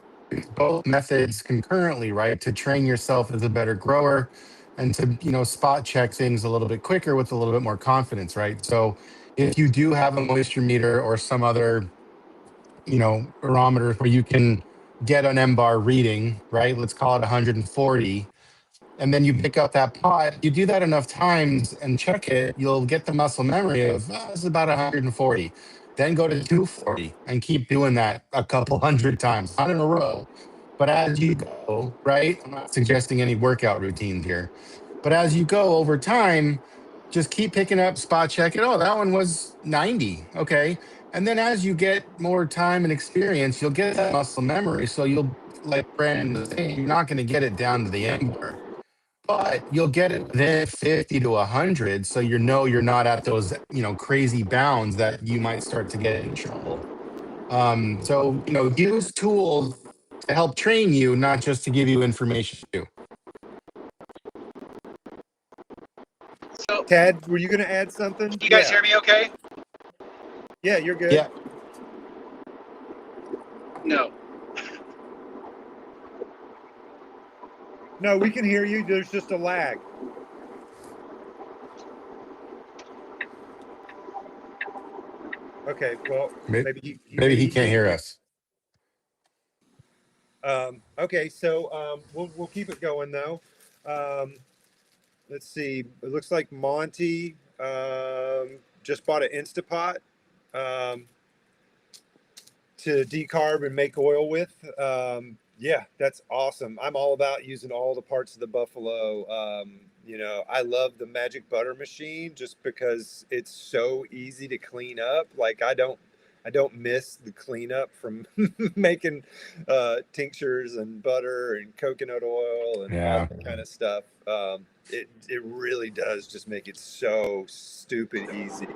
both methods concurrently, right? To train yourself as a better grower and to, spot check things a little bit quicker with a little bit more confidence, right? So if you do have a moisture meter or some other, barometer where you can get an M-bar reading, right? Let's call it 140, and then you pick up that pot, you do that enough times and check it, you'll get the muscle memory of, this is about 140. Then go to 240 and keep doing that a couple hundred times, not in a row. But as you go, right? I'm not suggesting any workout routines here, but as you go over time, just keep picking up, spot check it. Oh, that one was 90. Okay. And then as you get more time and experience, you'll get that muscle memory. So you'll, like Brandon was saying, you're not going to get it down to the end bar, but you'll get it within 50 to 100, so you're not at those crazy bounds that you might start to get in trouble. So use tools to help train you, not just to give you information too. So, Tad, were you going to add something? can you guys hear me okay? Yeah, you're good. Yeah. No. No, we can hear you. There's just a lag. Okay, well, maybe he can't hear us. Okay, so we'll keep it going though. Let's see. It looks like Monty just bought an Instapot to decarb and make oil with. Yeah, that's awesome. I'm all about using all the parts of the buffalo. I love the magic butter machine just because it's so easy to clean up. Like I don't miss the cleanup from making tinctures and butter and coconut oil and all that kind of stuff. It really does just make it so stupid easy.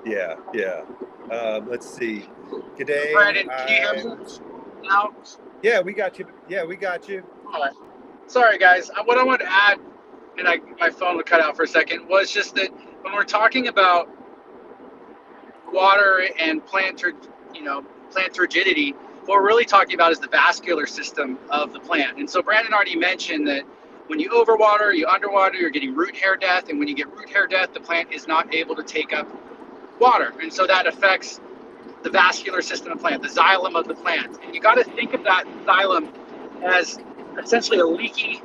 Yeah. Let's see. Today, Brandon, can you hear me now? Yeah, we got you. All right. Sorry, guys. What I wanted to add, and my phone would cut out for a second, was just that when we're talking about water and plant rigidity, what we're really talking about is the vascular system of the plant. And so Brandon already mentioned that when you overwater, you underwater, you're getting root hair death, and when you get root hair death, the plant is not able to take up water, and so that affects the vascular system of the plant, the xylem of the plant. And you got to think of that xylem as essentially a leaky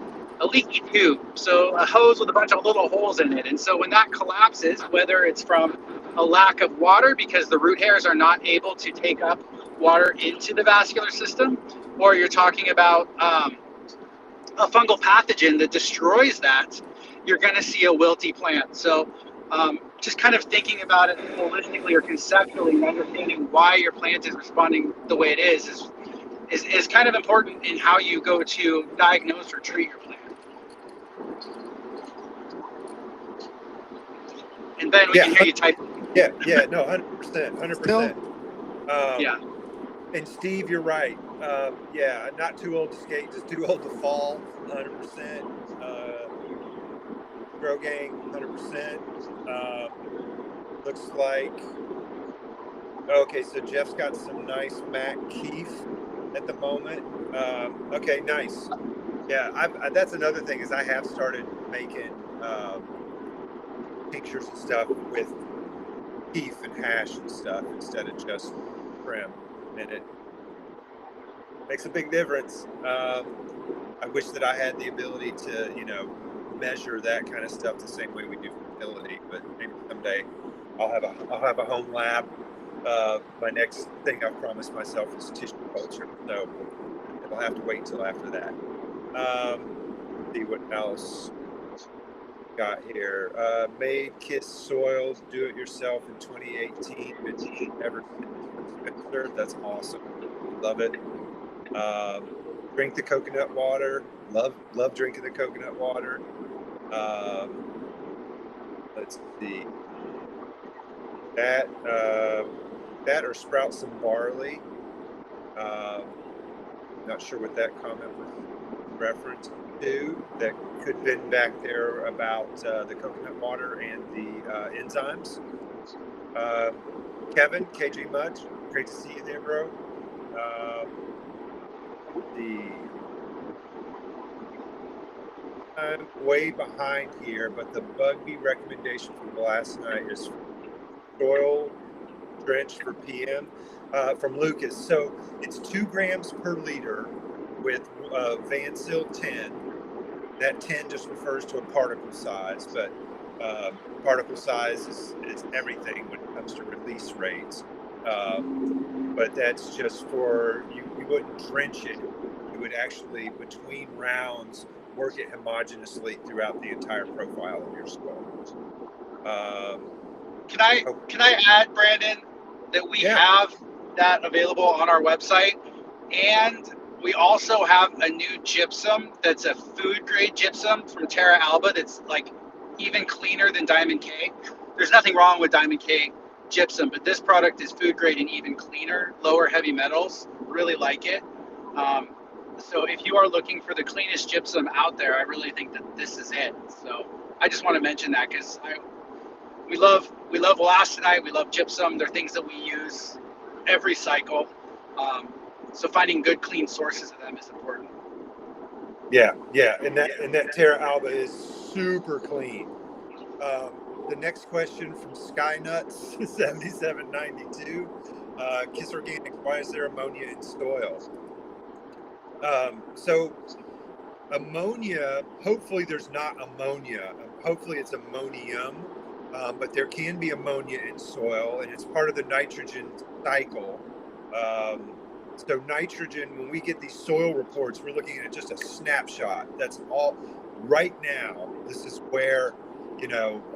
tube, so a hose with a bunch of little holes in it. And so when that collapses, whether it's from a lack of water because the root hairs are not able to take up water into the vascular system, or you're talking about a fungal pathogen that destroys that, you're going to see a wilty plant. So just kind of thinking about it holistically or conceptually and understanding why your plant is responding the way it is kind of important in how you go to diagnose or treat your plant. And Ben, we can hear you type. Yeah, no, 100%. Yeah. And Steve, you're right. Yeah, not too old to skate, just too old to fall. 100%. Grow Gang, 100%. Looks like. Okay, so Jeff's got some nice Mac Keef at the moment. Okay, nice. Yeah, that's another thing is I have started making tinctures and stuff with Keef and hash and stuff instead of just trim, and it makes a big difference. I wish that I had the ability to, measure that kind of stuff the same way we do fertility, but maybe someday I'll have a home lab. My next thing I've promised myself is tissue culture, so it'll have to wait until after that. See what else got here. Made KiS soils, do it yourself in 2018. It's never served. That's awesome. Love it. Drink the coconut water. Love drinking the coconut water. Let's see. That or sprout some barley. Not sure what that comment was reference to. That could have been back there about the coconut water and the enzymes. Kevin, KJ Mudge, Great to see you there, bro. I'm way behind here, but the Bugby recommendation from last night is soil drench for PM from Lucas. So it's 2 grams per liter with Vansil 10. That 10 just refers to a particle size, but particle size is everything when it comes to release rates. But that's just for, you wouldn't drench it. You would actually, between rounds, work it homogenously throughout the entire profile of your soil. Can I add, Brandon, that we have that available on our website, and we also have a new gypsum that's a food grade gypsum from Terra Alba that's like even cleaner than Diamond K. There's nothing wrong with Diamond K gypsum, but this product is food grade and even cleaner, lower heavy metals. Really like it. So if you are looking for the cleanest gypsum out there, I really think that this is it. So I just want to mention that because we love elastonite, we love gypsum. They're things that we use every cycle. So finding good, clean sources of them is important. Yeah, and that Terra Alba is super clean. The next question from Skynuts 7792. KiS Organics, why is there ammonia in soil? So ammonia, hopefully there's not ammonia. Hopefully it's ammonium, but there can be ammonia in soil, and it's part of the nitrogen cycle. So nitrogen, when we get these soil reports, we're looking at just a snapshot. That's all right now. This is where,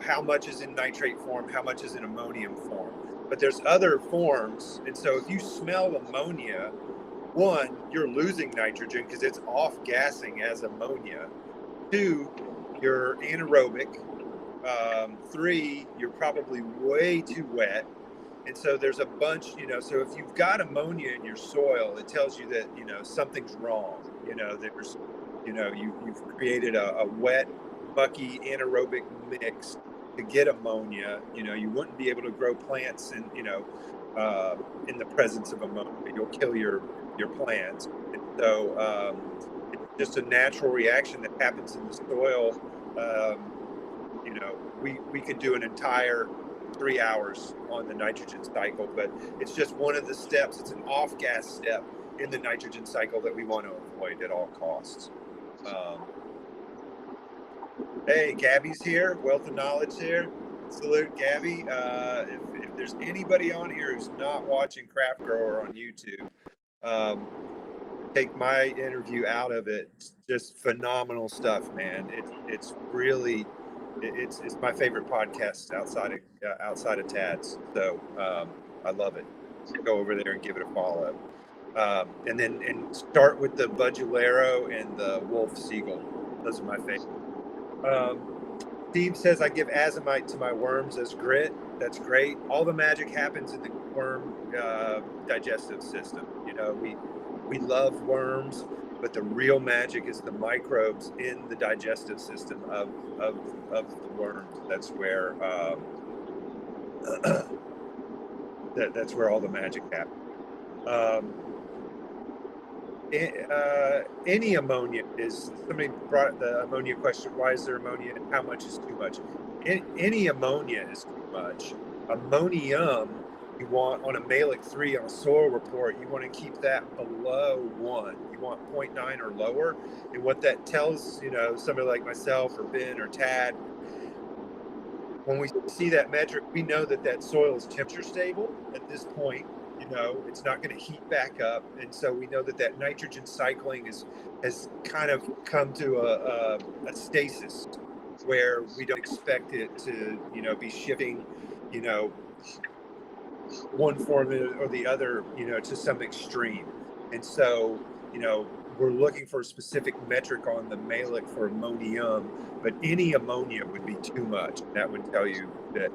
how much is in nitrate form, how much is in ammonium form. But there's other forms. And so if you smell ammonia, 1, you're losing nitrogen because it's off gassing as ammonia. 2, you're anaerobic. 3, you're probably way too wet. And so there's a bunch, so if you've got ammonia in your soil, it tells you that, something's wrong. There's, you've created a wet, mucky, anaerobic mix to get ammonia. You wouldn't be able to grow plants in the presence of ammonia. You'll kill your plants. And so it's just a natural reaction that happens in the soil. We could do an entire 3 hours on the nitrogen cycle, but it's just one of the steps. It's an off gas step in the nitrogen cycle that we want to avoid at all costs. Hey, Gabby's here, Wealth of Knowledge here. Salute, Gabby. If there's anybody on here who's not watching Craft Grower on YouTube, take my interview out of it. It's just phenomenal stuff, man. It's really, it's my favorite podcast outside of Tad's. So I love it. Go over there and give it a follow. And start with the Budulero and the Wolf Seagull. Those are my favorite. Steve says I give azomite to my worms as grit. That's great. All the magic happens in the worm digestive system. We love worms, but the real magic is the microbes in the digestive system of the worms. That's where that's where all the magic happens. Any ammonia is, somebody brought the ammonia question, why is there ammonia and how much is too much? Any ammonia is too much. Ammonium, you want on a Malic 3 on a soil report, you want to keep that below 1. You want 0.9 or lower. And what that tells, somebody like myself or Ben or Tad, when we see that metric, we know that soil is temperature stable at this point. It's not going to heat back up. And so we know that nitrogen cycling has kind of come to a stasis where we don't expect it to, be shifting, one form or the other, to some extreme. And so, we're looking for a specific metric on the Malic for ammonium, but any ammonia would be too much. That would tell you that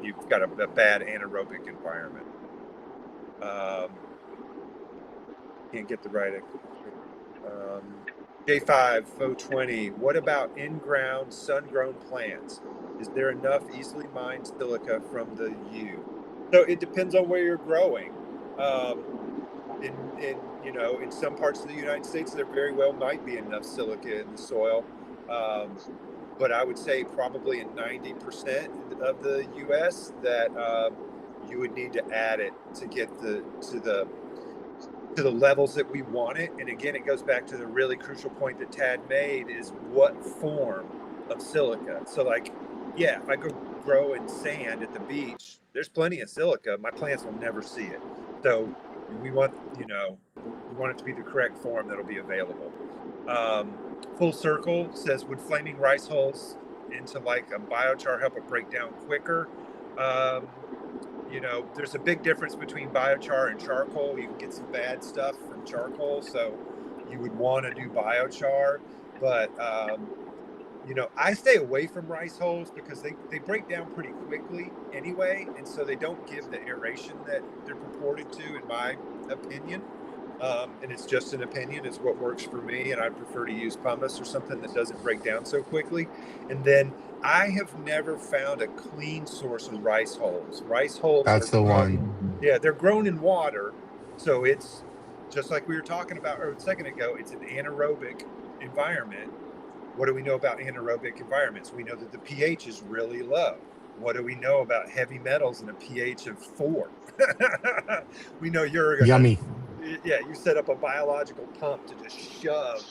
you've got a bad anaerobic environment. Can't get the right. J5 020. What about in-ground sun-grown plants? Is there enough easily mined silica from the U? So it depends on where you're growing. In some parts of the United States, there very well might be enough silica in the soil. But I would say probably in 90% of the U.S. that you would need to add it to get to the levels that we want it. And again, it goes back to the really crucial point that Tad made, is what form of silica. So like, yeah, if I go grow in sand at the beach, there's plenty of silica. My plants will never see it. So we want, we want it to be the correct form that'll be available. Full Circle says, would flaming rice hulls into like a biochar help it break down quicker? There's a big difference between biochar and charcoal. You can get some bad stuff from charcoal, so you would want to do biochar. But I stay away from rice hulls because they break down pretty quickly anyway, and so they don't give the aeration that they're purported to, in my opinion. And it's just an opinion. It's what works for me, and I prefer to use pumice or something that doesn't break down so quickly. And then I have never found a clean source of rice hulls. Rice hulls That's the one. Yeah, they're grown in water, so it's just like we were talking about a second ago. It's an anaerobic environment. What do we know about anaerobic environments? We know that the pH is really low. What do we know about heavy metals in a pH of 4? We know you're gonna Yummy. Yeah, you set up a biological pump to just shove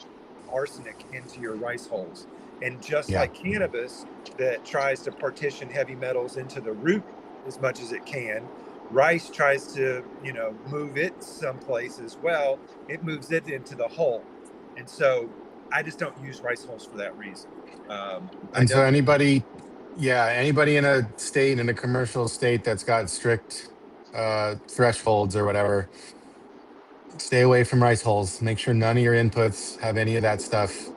arsenic into your rice hulls. And just like cannabis that tries to partition heavy metals into the root as much as it can, rice tries to, move it someplace as well. It moves it into the hull. And so I just don't use rice hulls for that reason. And so anybody in a state, in a commercial state that's got strict thresholds or whatever, stay away from rice hulls. Make sure none of your inputs have any of that stuff,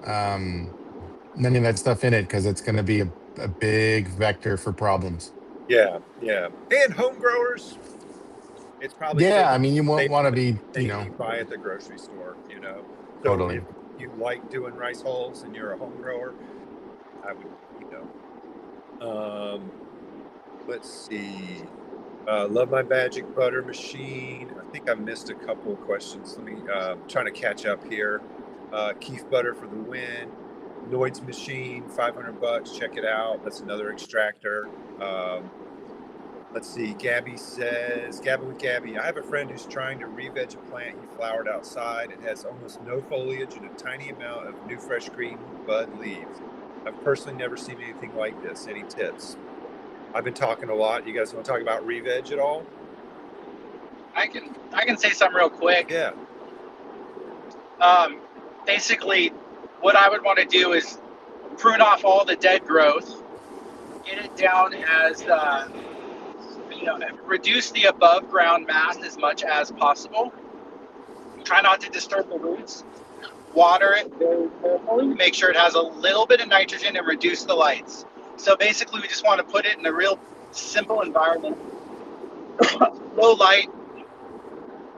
none of that stuff in it, because it's going to be a big vector for problems. Yeah. And home growers, it's probably you won't want to be, you buy at the grocery store, So Totally. if you like doing rice hulls and you're a home grower, I would, let's see. Love my magic butter machine. I think I missed a couple of questions. Let me trying to catch up here. KiS butter for the win. Noid's machine, $500. Check it out. That's another extractor. Let's see. Gabby says, Gabby, I have a friend who's trying to re-veg a plant he flowered outside. It has almost no foliage and a tiny amount of new fresh green bud leaves. I've personally never seen anything like this. Any tips? I've been talking a lot. You guys want to talk about re-veg at all? I can say something real quick. Yeah. Basically, what I would want to do is prune off all the dead growth, get it down as reduce the above ground mass as much as possible. Try not to disturb the roots. Water it very carefully. Make sure it has a little bit of nitrogen and reduce the lights. So basically, we just want to put it in a real simple environment. Low light,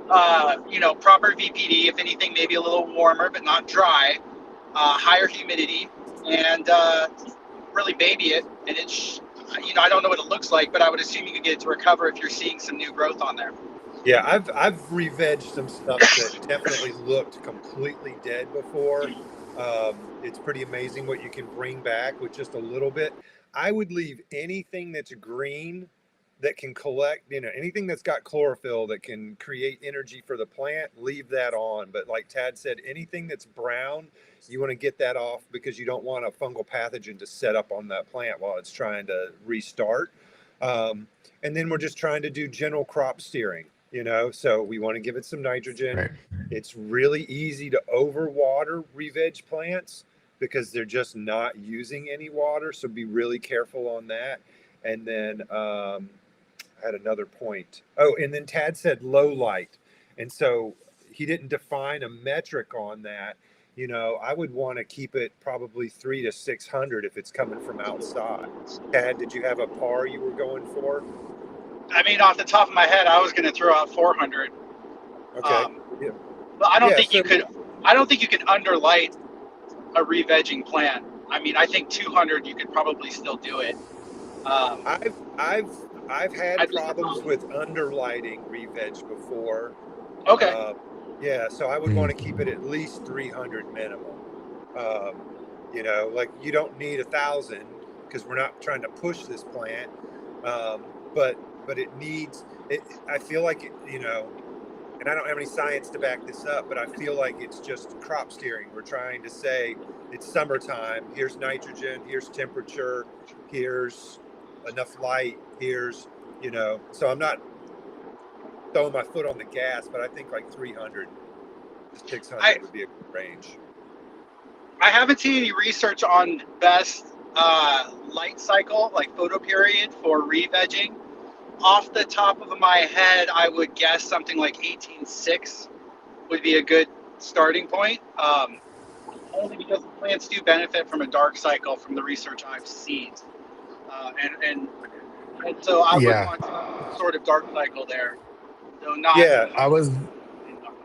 proper VPD, if anything, maybe a little warmer, but not dry. Higher humidity, and really baby it. And it's, I don't know what it looks like, but I would assume you could get it to recover if you're seeing some new growth on there. Yeah, I've re-vegged some stuff that definitely looked completely dead before. It's pretty amazing what you can bring back with just a little bit. I would leave anything that's green that can collect, anything that's got chlorophyll that can create energy for the plant, leave that on. But like Tad said, anything that's brown, you want to get that off because you don't want a fungal pathogen to set up on that plant while it's trying to restart. And then we're just trying to do general crop steering, so we want to give it some nitrogen. Right. It's really easy to overwater re-veg plants because they're just not using any water. So be really careful on that. And then I had another point. Oh, and then Tad said low light. And so he didn't define a metric on that. I would want to keep it probably 300 to 600 if it's coming from outside. Tad, did you have a par you were going for? I mean, off the top of my head, I was going to throw out 400. Okay. Yeah. But I don't think you could. I don't think you could underlight a re-vegging plant. I mean, I think 200 you could probably still do it. I've I've had I'd be problems with surprised. underlighting re-veg before. Okay. Yeah, so I would want to keep Mhm. it at least 300 minimum. Um, you know, like you don't need 1,000 because we're not trying to push this plant. Um, but it needs. I feel like it, you know, and I don't have any science to back this up, but I feel like it's just crop steering. We're trying to say it's summertime. Here's nitrogen. Here's temperature. Here's enough light. Here's, you know. So I'm not throwing my foot on the gas, but I think like 300 to I 600 would be a good range. I haven't seen any research on best light cycle, like photo period for re-vegging. Off the top of my head, I would guess something like 18.6 would be a good starting point. Only because plants do benefit from a dark cycle from the research I've seen. And so I would Yeah, want some sort of dark cycle there, though not. Yeah, I was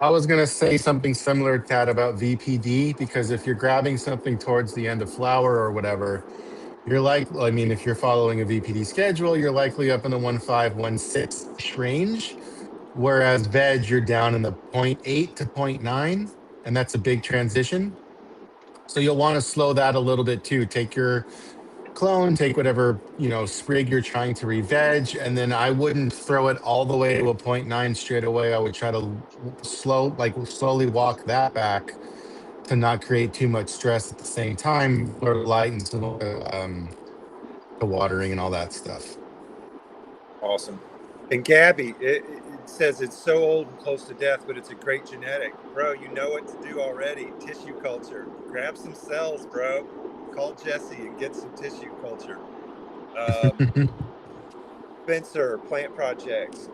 I was gonna say something similar to that about VPD, because if you're grabbing something towards the end of flower or whatever, you're like, I mean, if you're following a VPD schedule, you're likely up in the 1.5, 1.6 range. Whereas veg, you're down in the point 0.8 to point 0.9, and that's a big transition. So you'll want to slow that a little bit too. Take your clone, take whatever, sprig you're trying to re-veg, and then I wouldn't throw it all the way to a point 0.9 straight away. I would try to slowly walk that back to not create too much stress at the same time, or light and some to watering and all that stuff. awesome. And Gabby, it says it's so old and close to death, but it's a great genetic. Bro, you know what to do already. Tissue culture. Grab some cells, bro. Call Jesse and get some tissue culture. Um, Spencer, plant projects.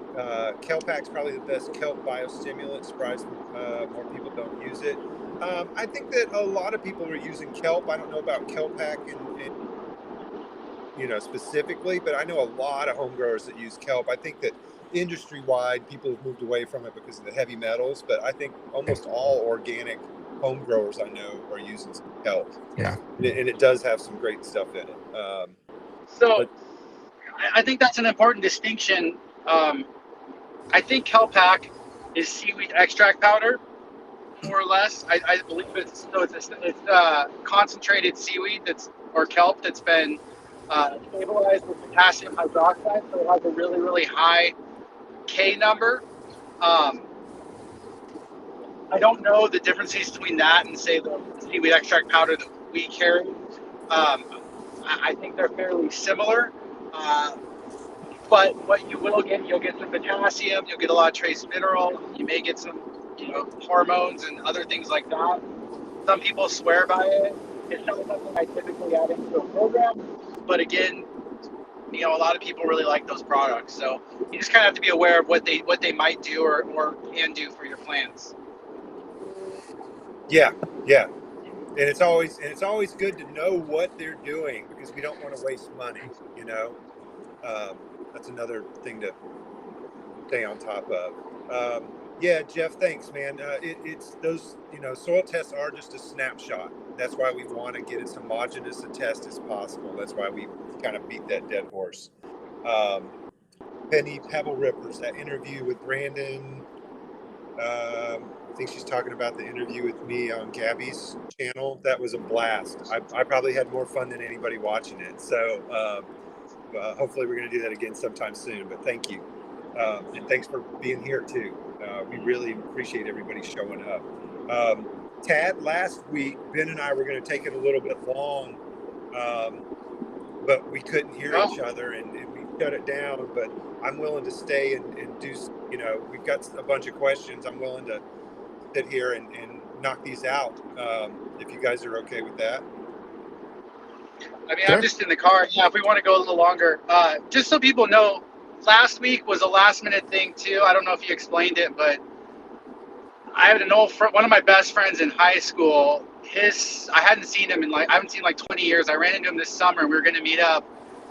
Kelpak's probably the best kelp biostimulant. Surprised more people don't use it. I think that a lot of people are using kelp. I don't know about Kelpak in specifically, but I know a lot of home growers that use kelp. I think that industry wide, people have moved away from it because of the heavy metals, but I think almost all organic home growers I know are using some kelp, Yeah. and it does have some great stuff in it. So But I think that's an important distinction. Um, I think Kelpak is seaweed extract powder, more or less. I believe it's concentrated seaweed or kelp that's been stabilized with potassium hydroxide, so it has a really really high K number. Um, I don't know the differences between that and say the seaweed extract powder that we carry. I think they're fairly similar. Uh, But what you will get, you'll get some potassium, you'll get a lot of trace mineral, you may get some, hormones and other things like that. Some people swear by it. It's not something I typically add into a program, but again, a lot of people really like those products. So you just kind of have to be aware of what they might do or can do for your plants. yeah, yeah, and it's always good to know what they're doing because we don't want to waste money. That's another thing to stay on top of. Yeah, Jeff, thanks, man. It's those, soil tests are just a snapshot. That's why we want to get as homogeneous a test as possible. That's why we kind of beat that dead horse. Um, Penny Pebble Rippers, that interview with Brandon. I think she's talking about the interview with me on Gabby's channel. That was a blast. I probably had more fun than anybody watching it. So hopefully we're going to do that again sometime soon. But thank you. And thanks for being here too. We really appreciate everybody showing up. Tad, last week, Ben and I were going to take it a little bit long, but we couldn't hear each Well, other and we shut it down. But I'm willing to stay and do, we've got a bunch of questions. I'm willing to sit here and knock these out if you guys are okay with that. I mean, I'm Sure. just in the car. Yeah, if we want to go a little longer, just so people know, last week was a last minute thing too. I don't know if you explained it, but I had an old friend, one of my best friends in high school. I hadn't seen him I haven't seen like 20 years. I ran into him this summer. We were going to meet up.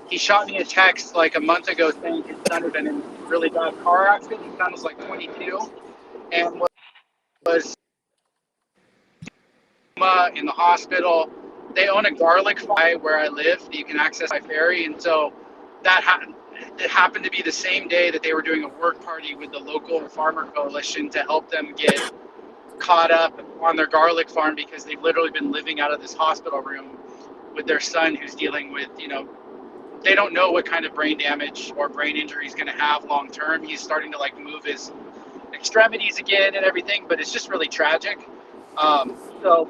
He shot me a text like a month ago saying his son had been in a really bad car accident. His son was like 22 and was in the hospital. They own a garlic farm where I live that you can access by ferry, and so that happened. it happened to be the same day that they were doing a work party with the local farmer coalition to help them get caught up on their garlic farm because they've literally been living out of this hospital room with their son who's dealing with, they don't know what kind of brain damage or brain injury he's going to have long term. He's starting to like move his extremities again and everything, but it's just really tragic. So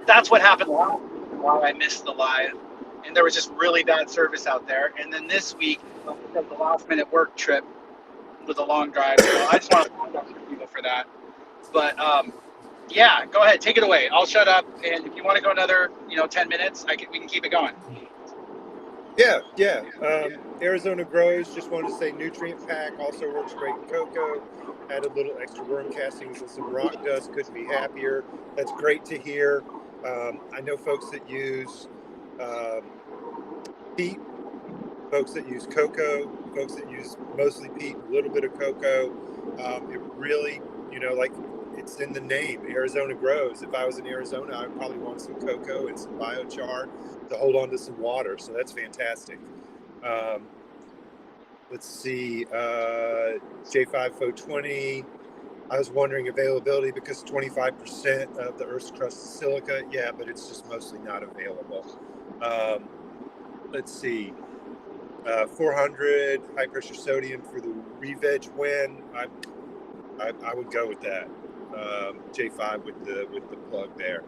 that's what happened last week, why I missed the live. And there was just really bad service out there. And then this week, the last minute work trip was a long drive. So I just want to apologize to people for that. But yeah, go ahead, take it away. I'll shut up. And if you want to go another, 10 minutes, we can keep it going. Yeah. Arizona Grows, just wanted to say nutrient pack also works great in cocoa. Added little extra worm castings and some rock dust. Couldn't be happier. That's great to hear. I know folks that use peat, folks that use cocoa, folks that use mostly peat, a little bit of cocoa. It really, like it's in the name, Arizona Grows. If I was in Arizona, I'd probably want some cocoa and some biochar to hold on to some water. So that's fantastic. Let's see, J5FO20. I was wondering availability because 25% of the Earth's crust is silica. Yeah, but it's just mostly not available. Let's see, 400 high pressure sodium for the re-veg win. I would go with that. J5 with the plug there.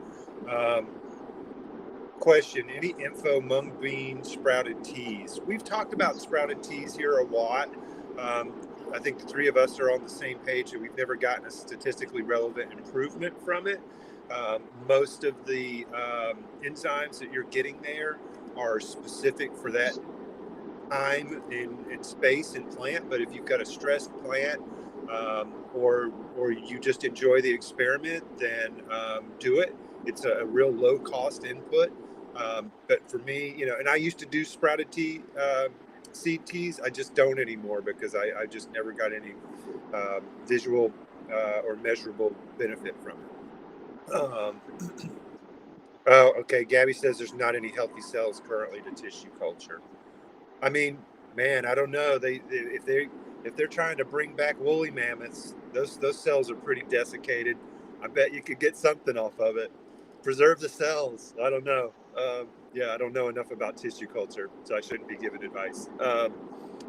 Question, any info mung bean sprouted teas? We've talked about sprouted teas here a lot. I think the three of us are on the same page that we've never gotten a statistically relevant improvement from it. Most of the enzymes that you're getting there are specific for that time and space and plant. But if you've got a stressed plant or you just enjoy the experiment, then do it. It's a real low cost input. But for me, and I used to do sprouted tea, seed teas. I just don't anymore because I just never got any visual or measurable benefit from it. Oh, okay. Gabby says there's not any healthy cells currently to tissue culture. I mean, man, I don't know. If they're trying to bring back woolly mammoths, those cells are pretty desiccated. I bet you could get something off of it. Preserve the cells. I don't know. Yeah, I don't know enough about tissue culture, so I shouldn't be giving advice.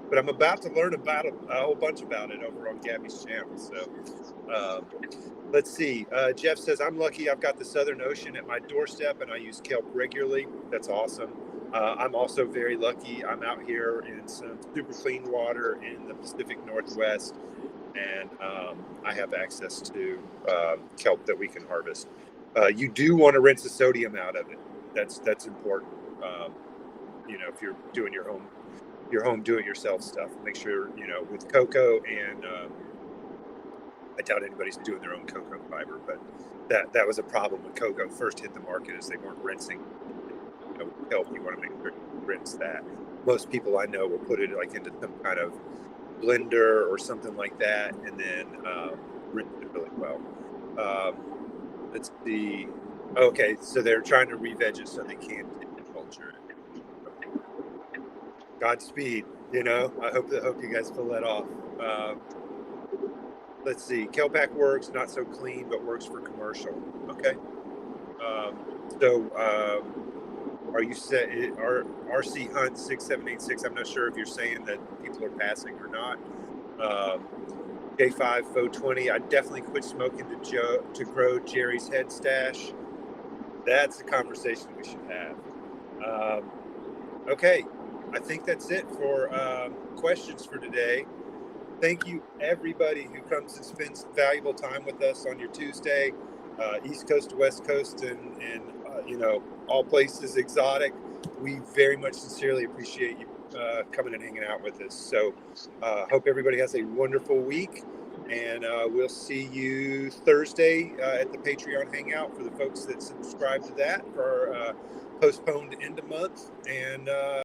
But I'm about to learn about a whole bunch about it over on Gabby's channel. So let's see. Jeff says, I'm lucky I've got the Southern Ocean at my doorstep and I use kelp regularly. That's awesome. I'm also very lucky. I'm out here in some super clean water in the Pacific Northwest, and I have access to kelp that we can harvest. You do want to rinse the sodium out of it. That's important. If you're doing your home do-it-yourself stuff, make sure with cocoa and I doubt anybody's doing their own cocoa fiber, but that was a problem when cocoa first hit the market, is they weren't rinsing. Kelp, you want to make sure you rinse that. Most people I know will put it like into some kind of blender or something like that, and then rinse it really well. Let's see. Okay, so they're trying to re-veg it so they can't culture it. Godspeed. I hope you guys pull that off. Let's see. Kelpack works, not so clean, but works for commercial. Okay. Are you set? RC Hunt 6786? I'm not sure if you're saying that people are passing or not. J5FO20. I definitely quit smoking to grow Jerry's head stash. That's a conversation we should have. Okay, I think that's it for questions for today. Thank you, everybody who comes and spends valuable time with us on your Tuesday, East Coast to West Coast, and all places exotic. We very much sincerely appreciate you coming and hanging out with us. So hope everybody has a wonderful week, and we'll see you Thursday at the Patreon Hangout for the folks that subscribe to that for our postponed end of month. And